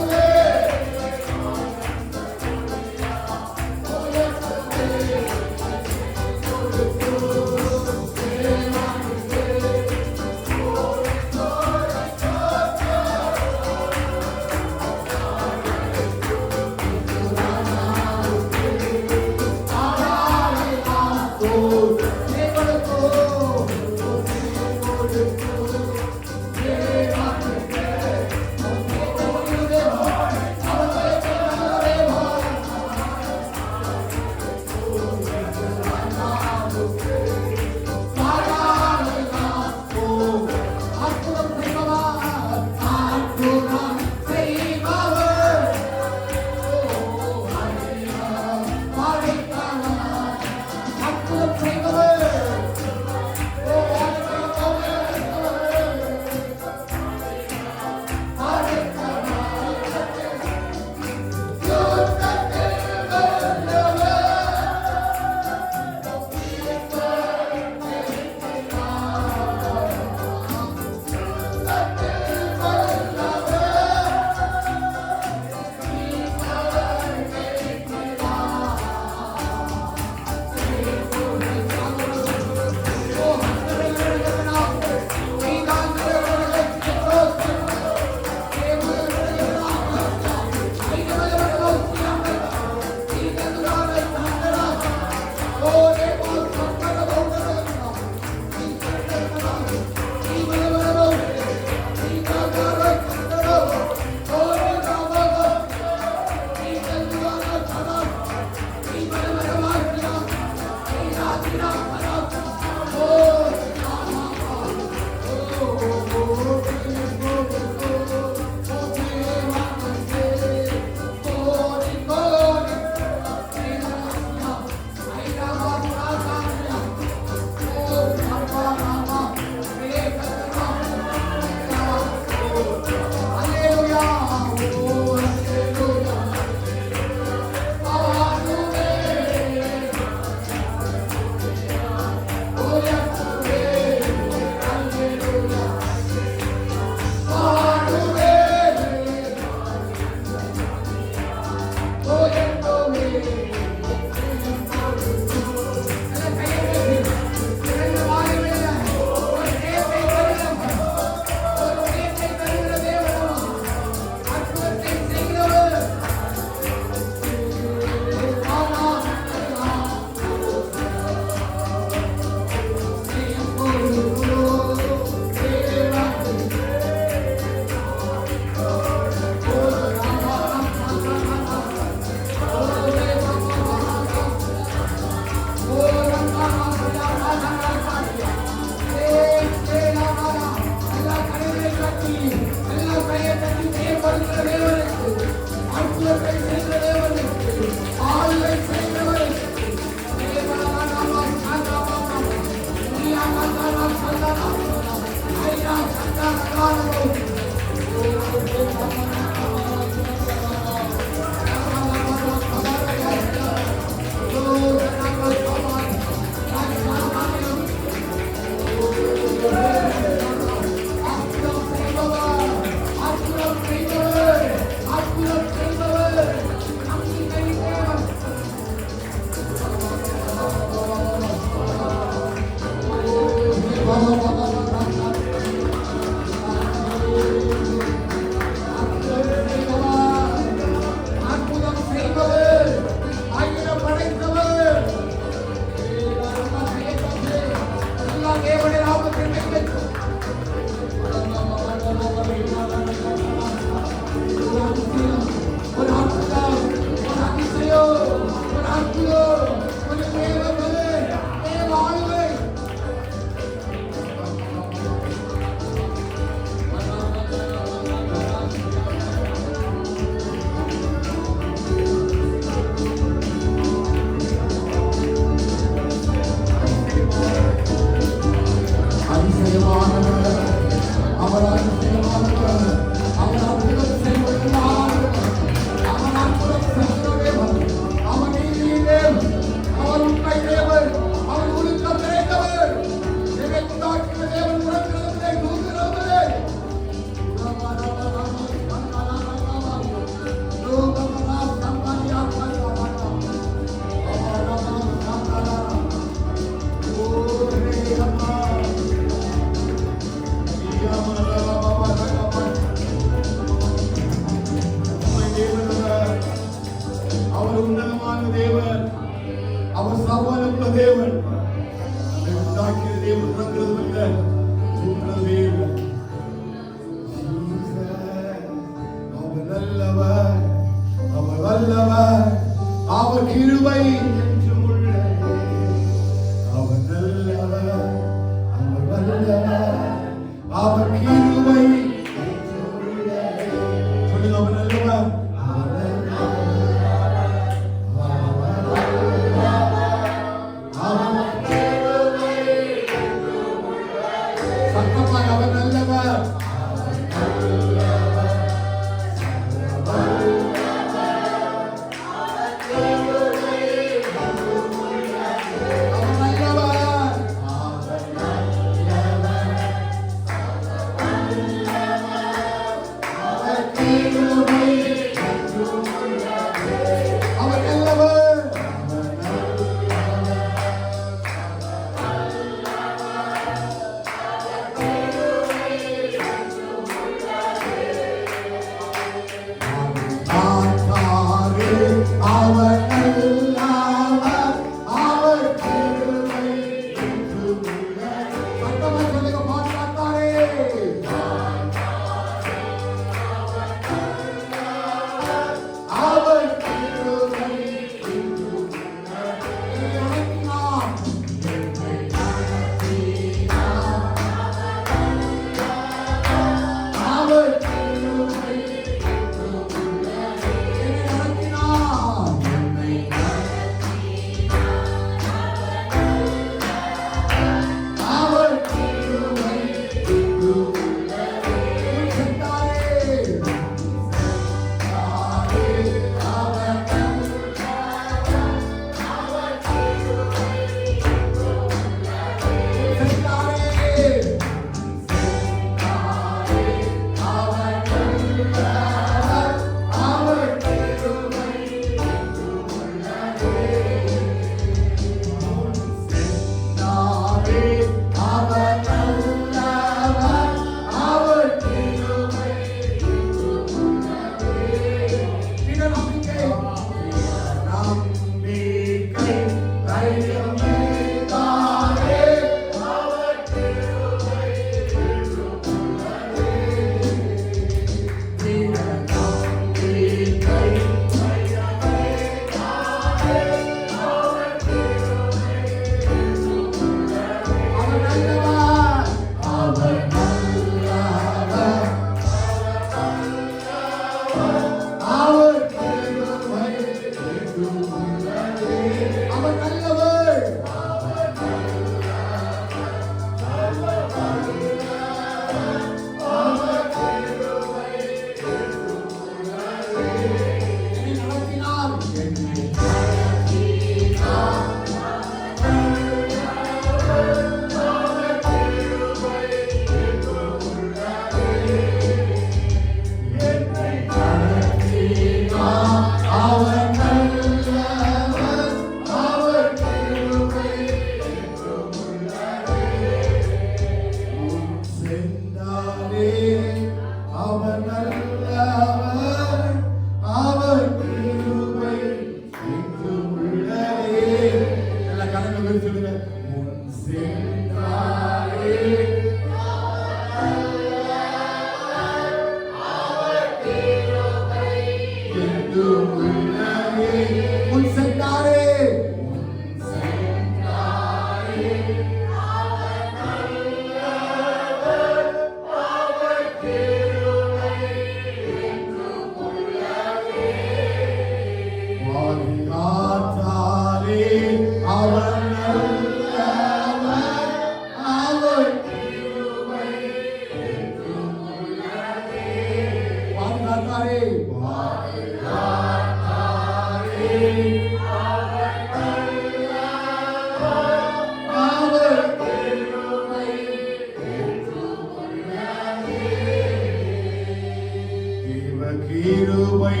கிருபை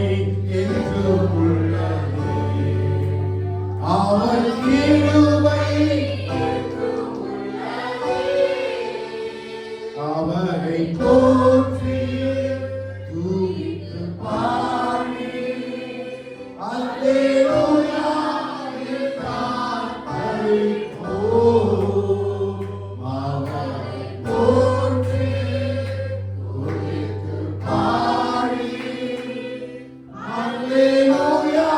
என்றும் உள்ளதே. அவர் கிருபை அவரை போற்றி துதித்து பாடி அல்லேலூயா என்றார் பலிப்போம். அவரை போற்றி துதித்து பாடி அல்லேலூயா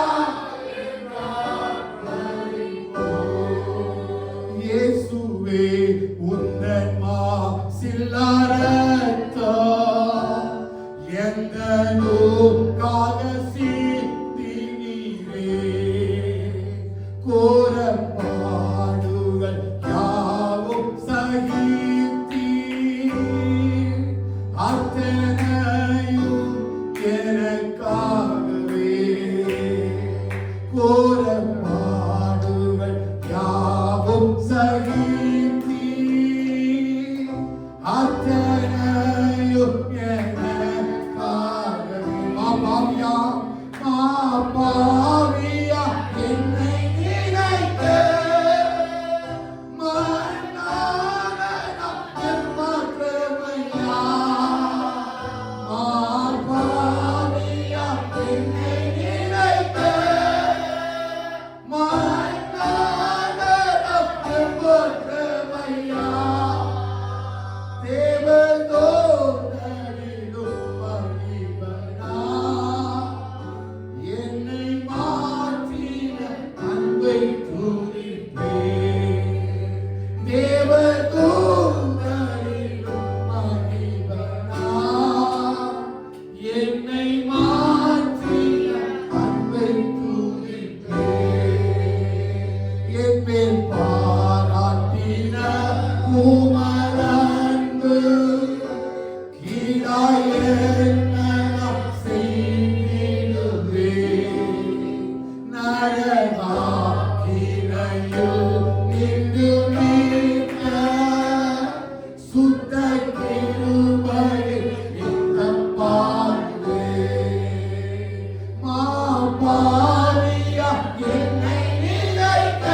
என்றார் பலிப்போம். இயேசுவே உந்தன் சில்லறத்தான் எங்களுக்காக சிந்தினீரே. கோர பாடுகள் யாவும் சகித்தீர். அத்தனையும் எனக்காகவே. கோர பாடுகள் யாவும் சகித்தீர். அத்தனையும் எனக்காகவே. மாபாவியா மாபாவியா என்னை நினைத்த மன்னான மாற்றமையா. மாபாவியா என்னை நினைத்த மன்னான மாற்றமையா. தேவதூதரிலும் மகிமையா. என்னை மாற்றின அன்பை துதிப்பேன். தேவதூதரிலும் மகிமையா. என்னை மாற்றின அன்பை துதிப்பேன். என் மேல் பாராட்டின உமதன்பு கீழாய் என்ன நான் செய்திடுவேன். நரகாக்கினையில் நின்று மீட்க சுத்த கிருபையில் நித்தம் பாடுவேன். மாபாவியா என்னை நினைத்த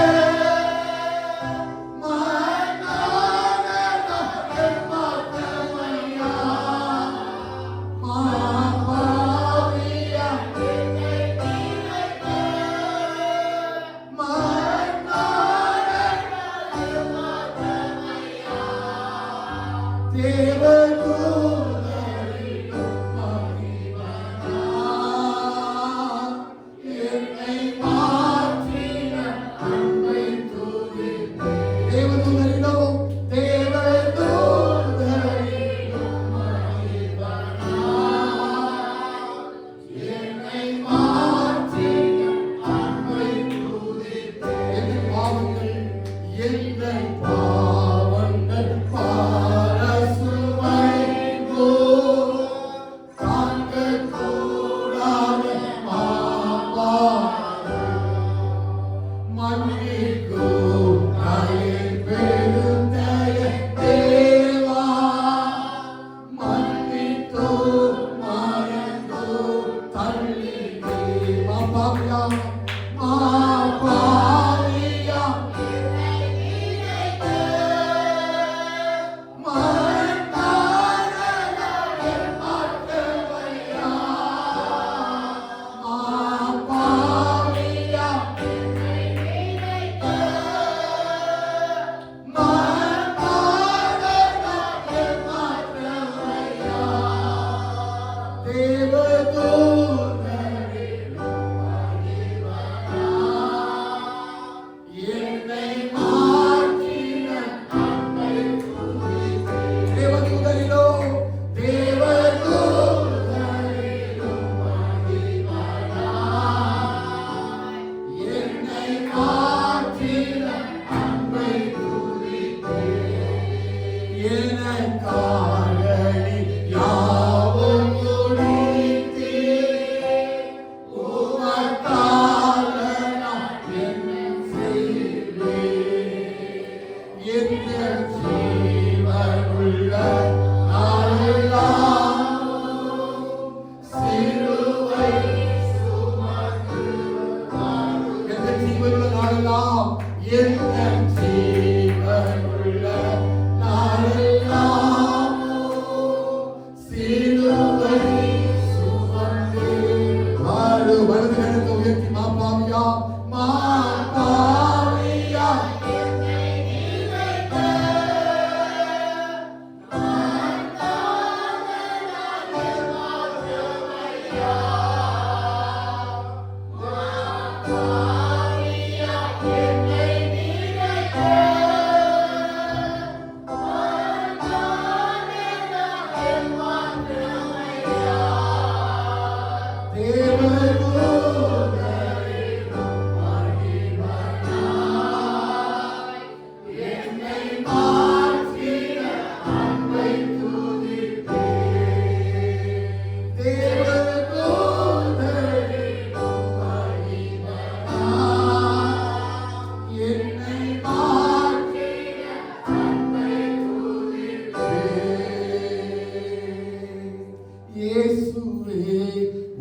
இயேசுவே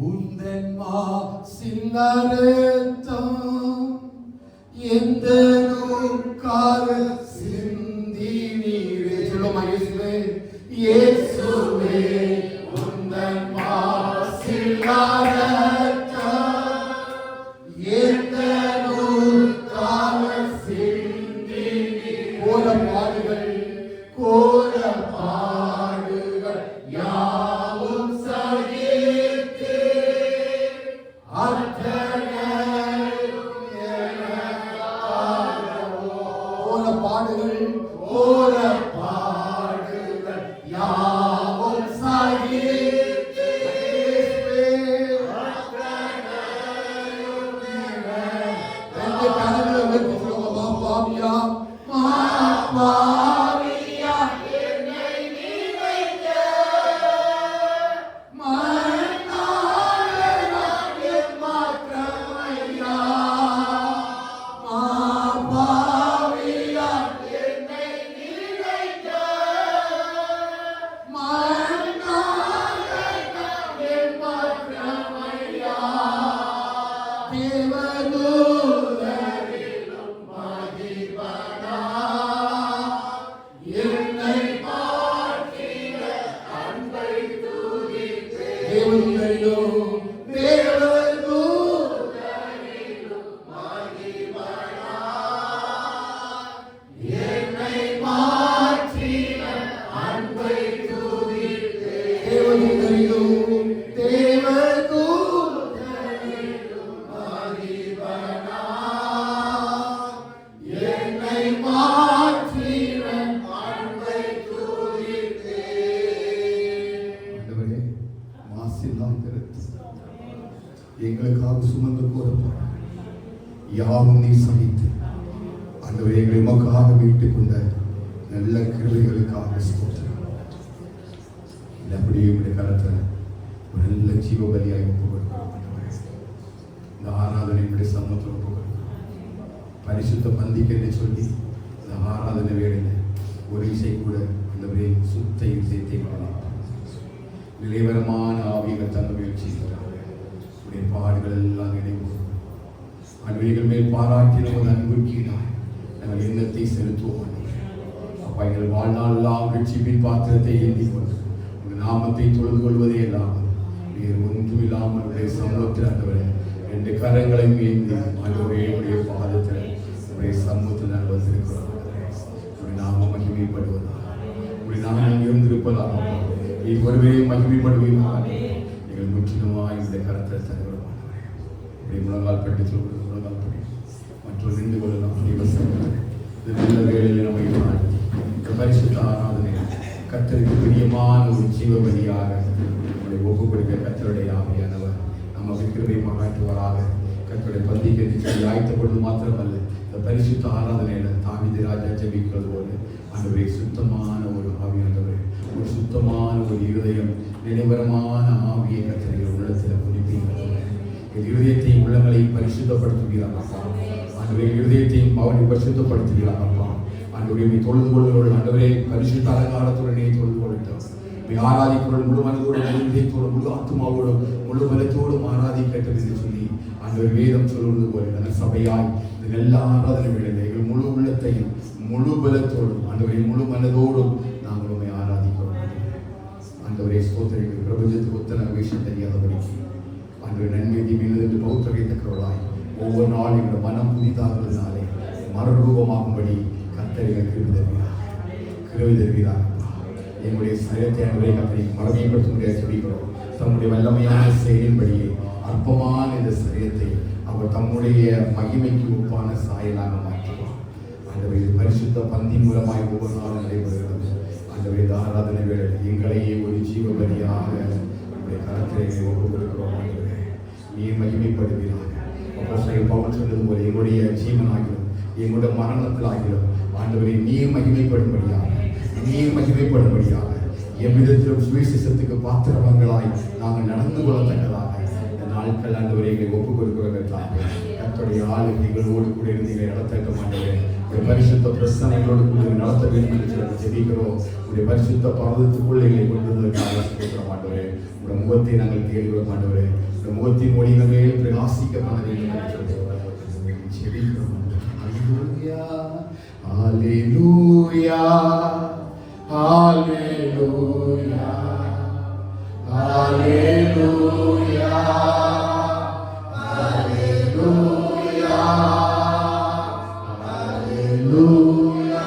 உந்தன் மாசில்லரத்தம் எந்த நோக்காக சிந்தி நீரே. சொல்லுமா இயேசுவே, இயேசுவே உந்தன் மாசில்லரத்தம் எந்த நோக்காக சிந்தி கோர பாடுகள் கோர பாடுகள் யாவும் சகித்து கோர பாடுகள் கோர பாடுகள் யாவும் சகித்து ரெண்டு கரங்களை உயர்த்தி சொல்லுங்க. பாவியா பாவியா என்னை நினைக்க மன்னாலே நான் மாற்றமையா பாவியா என்னை நினைக்க மன்னாலே நான் மாற்றமையா தேவதூதரிலும் மகிபனா என்னை மாற்றிட அன்பை துதித்தே. தேவதூதரிலும் மகிபனா என்னை மாற்றிட அன்பை துதித்தே. தேவதூதரிலும் மகிபனா என்னை மாற்றிட அன்பை துதித்தே. ஆண்டவரே, மாசில்லாம் திருத்து எங்களுக்காக சுமந்து போடப்பட்ட யாவும் நீ சகித்து ஆண்டவரே எங்களை உமக்காக மீட்டுக் கொண்ட நல்ல கிருபைகளுக்காக ஸ்தோத்திரம். அப்படியே உடைய கரத்தை ஒரு நல்ல ஜீவ பலியாய் ஒப்பு கொடுக்கிறோம். இந்த ஆராதனை உடைய சமூகத்தில் ஒப்பு கொடுக்கிறோம். பரிசுத்த பந்திக்கு என்று சொல்லி இந்த ஆராதனை வேளையில் ஒரு இசை கூட ஆண்டவரே சுத்த இசைத்தை காணலாம். நிலைவரமான ஆவியங்கள் தங்க முயற்சி உடைய பாடுகள் எல்லாம் நினைவு அன்பிகள் மேல் பாராட்டின ஒரு அன்புக்கீடாய் நாங்கள் எண்ணத்தை செலுத்துவோம். அப்பா எங்கள் வாழ்நாளெல்லாம் ரட்சிப்பின் பாத்திரத்தை ஏந்தி கொண்டு உங்கள் நாமத்தை தொழுது கொள்வதே இல்லாமல் வேறு ஒன்றும் இல்லாமல் உடைய சமூகத்தில் ஆண்டவரே ரெண்டு கரங்களையும் ஏந்தி ஆண்டவரே உடைய பாதத்தில் உடைய சமூகத்தில் நாங்கள் வந்திருக்கிறோம். உடைய நாம மகிமைப்படுவதாக உடைய நாமம் இருந்திருப்பதாக ஒருவரே மகிமைப்படுவீர்கள். நீங்கள் முற்றிலுமாய் இந்த கரத்தை தருகிறோம். உடைய முழங்கால் பட்டு சொல்வது முழங்கால் படி மற்றொரு நின்று கொள்ளலாம். இது நல்ல வேளையில் நம்மை வாழ்த்தி இந்த பரிசுத்த ஆராதனை கர்த்தருக்கு பிரியமான ஒரு ஜீவ பலியாக நம்முடைய ஒப்பு கொடுக்க கர்த்தருடைய ஆவியானவர் நமக்கு கிருபை மாற்றுவராக. கர்த்தருடைய பந்திக்கு சொல்லி ஆயத்தப்படுவது மாத்திரமல்ல, இந்த பரிசுத்த ஆராதனையில தாவீது ராஜா ஜெபிக்கிறது போல ஆண்டவரே சுத்தமான ஒரு ஆவியானவர், ஒரு சுத்தமான ஒரு இருதயம், நிலைவரமான ஆவியை கர்த்தரை உள்ளத்தில் புதுப்பிங்கள். என் இருதயத்தையும் உள்ளங்களையும் பரிசுத்தப்படுத்துகிறார் அப்பா. ஆண்டவரே இருதயத்தையும் அவனை பரிசுத்தப்படுத்துகிறார் அப்பா. ஆண்டவரே தொழுது கொள்ளுங்கள். ஆண்டவரே பரிசுத்த அலங்காரத்துடனே தொழுது கொள்ளட்டும். ஆராதிக்கிறோம் முழு மனதோடு, முழு இதயத்தோடு, முழு ஆத்மாவோடும், முழு பலத்தோடும் ஆராதிக்கட்டும் என்று சொல்லி ஆண்டவர் வேதம் சொல்வது போல நல்ல சபையாய் இந்த நல்ல ஆராதனை வேளையில் முழு உள்ளத்தையும் முழு பலத்தோடும் ஆண்டவரை முழு மனதோடும் நாங்கள் உண்மை ஆராதிக்கிறோம். ஆண்டவரே ஸ்தோத்திரிகள். பிரபஞ்சத்துக்கு ஒத்தன விஷயம் தெரியாதபடிக்கு ஆண்டவரை நன்மை தீமையில் என்று பௌத்தரைத்தக்கவர்களாய் ஒவ்வொரு நாளும் எங்களோட மனம் புதிதாகிறதுனாலே மறுரூபமாகும்படி கர்த்தர்கள் கிருபை தருகிறார். எங்களுடைய சரீரத்தை ஆண்டவரை கர்த்தரை மறுமைப்படுத்த முடியாது சொல்லிக்கிறோம். தம்முடைய வல்லமையான செயலின்படியே அற்பமான இந்த சரீரத்தை அவர் தம்முடைய மகிமைக்கு ஒப்பான சாயலாக மாற்றுவார். ஆண்டவரை பரிசுத்த பந்தி மூலமாய் ஒவ்வொரு நாளும் நடைபெறுகிறது. ஆண்டவரை இந்த ஆராதனை வேளை எங்களையே ஒரு ஜீவ பலியாக நம்முடைய கரத்திலே ஒப்பு கொடுக்கிறோம். ஆண்டவரே நீர் மகிமைப்படுவீராக. பவுல் சொன்னது போல எங்களுடைய ஜீவனாகிலும் எங்களுடைய மரணத்திலாகிலும் ஆண்டவரை நீர் மகிமைப்படும்படியாக எவ்விதத்திலும் சுவிசேஷத்துக்கு பாத்திரவங்களாய் நாங்கள் நடந்து கொள்ளத்தக்கதாக இந்த நாட்கள் ஆண்டவரை எங்களை ஒப்புக் கொடுக்கிறதற்காக கர்த்தருடைய ஆளுகைகளோடு கூட இருந்து எங்களை நடத்த மாட்டேன். பரிசுத்த பிரசனைகளோடு கூட நடத்த வேண்டும் என்று சொல்லி ஜெபிக்கிறோம். உடைய பரிசுத்த பர்வதத்துக்குள்ளே கொண்டு வந்ததற்காக ஸ்தோத்திரம் ஆண்டவரே. உடைய முகத்தை நாங்கள் தேடுகிறோம் ஆண்டவரே. உடைய முகத்தின் ஒளியின் மேல் பிரகாசிக்க பண்ண வேண்டும் என்று சொல்லி ஜெபிக்கிறோம். ஹல்லேலூயா, ஹல்லேலூயா, ஹல்லேலூயா, ஹல்லேலூயா, ஹல்லேலூயா, ஹல்லேலூயா,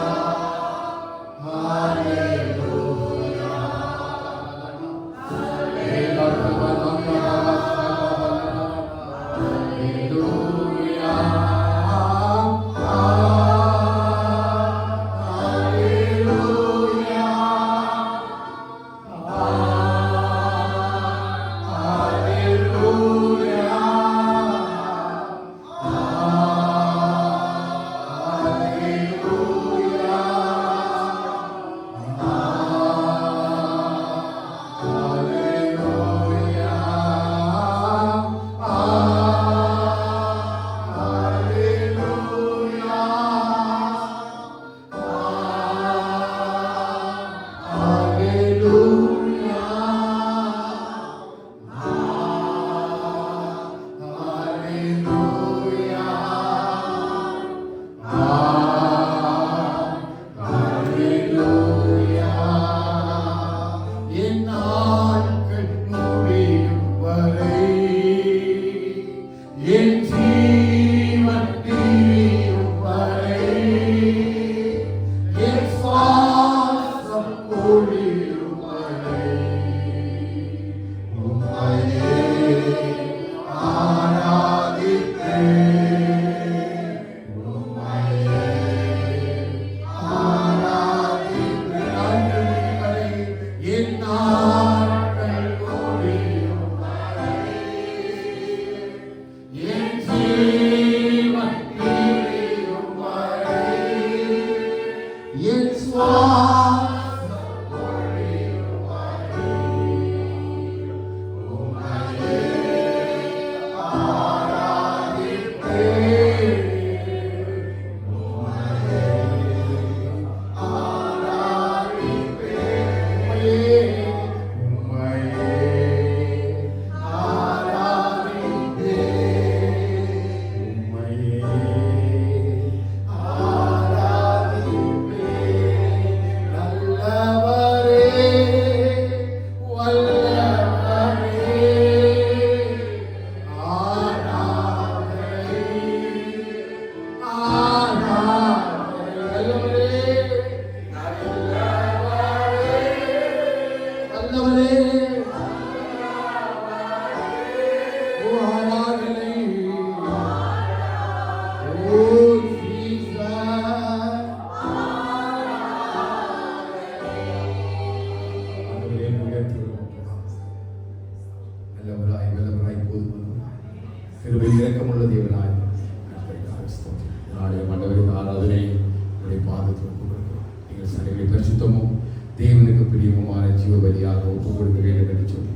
இரக்கமுள்ள தேவனாய் நாளைய மண்டபத்தின் ஆராதனை உடைய பாதத்தில் ஒப்புக்கொள்கிறோம். நீங்கள் சனைகளை பரிசுத்தமும் தேவனுக்கு பிரியமுமான ஜீவ பலியாக ஒப்புக் கொடுக்க வேண்டும் என்று சொல்லி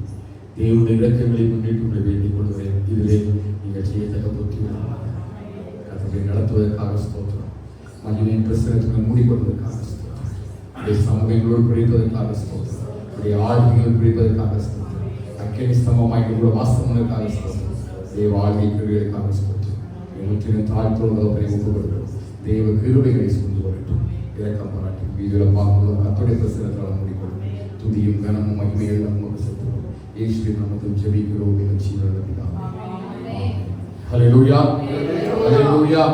தேவனுடைய இரக்கங்களை முன்னிட்டு உங்களை வேண்டிக் கொள்கிறேன். இதிலே நீங்கள் செய்யத்தக்க புத்தி கதை நடத்துவதற்காக ஸ்தோத்திரம். மகிமையின் பிரசனத்துடன் மூடிக்கொள்வதற்காக ஸ்தோத்திரம். உடைய சமூகங்களோடு பிடிப்பதற்காக ஸ்தோத்திரம். உடைய ஆழ்விகள் பிடிப்பதற்காக ஸ்தோத்திரம். அக்கினி ஸ்தம்பமாய் கூட வாசமுனதற்காக ஸ்தோத்திரம். வாழ்க்கை கிருபைகளுக்காக ஸ்தோத்திரம். முற்றிலும் தாழ்த்தோடு ஒப்புக் கொடுக்கிறோம். தேவ கிருபைகளை சுமந்து கொள்ளட்டும். இரக்கம் பாராட்டி வீதியில பார்க்கும்போது அத்தோடைய பிரசனத்தால் மூடிக்கொள்ளும். துதியும் கனமும் மகிமையும் நமக்கு செலுத்துவோம். இயேசுவின் நாமத்தில் ஜெபிக்கிறோம். ஹல்லேலூயா, ஹல்லேலூயா.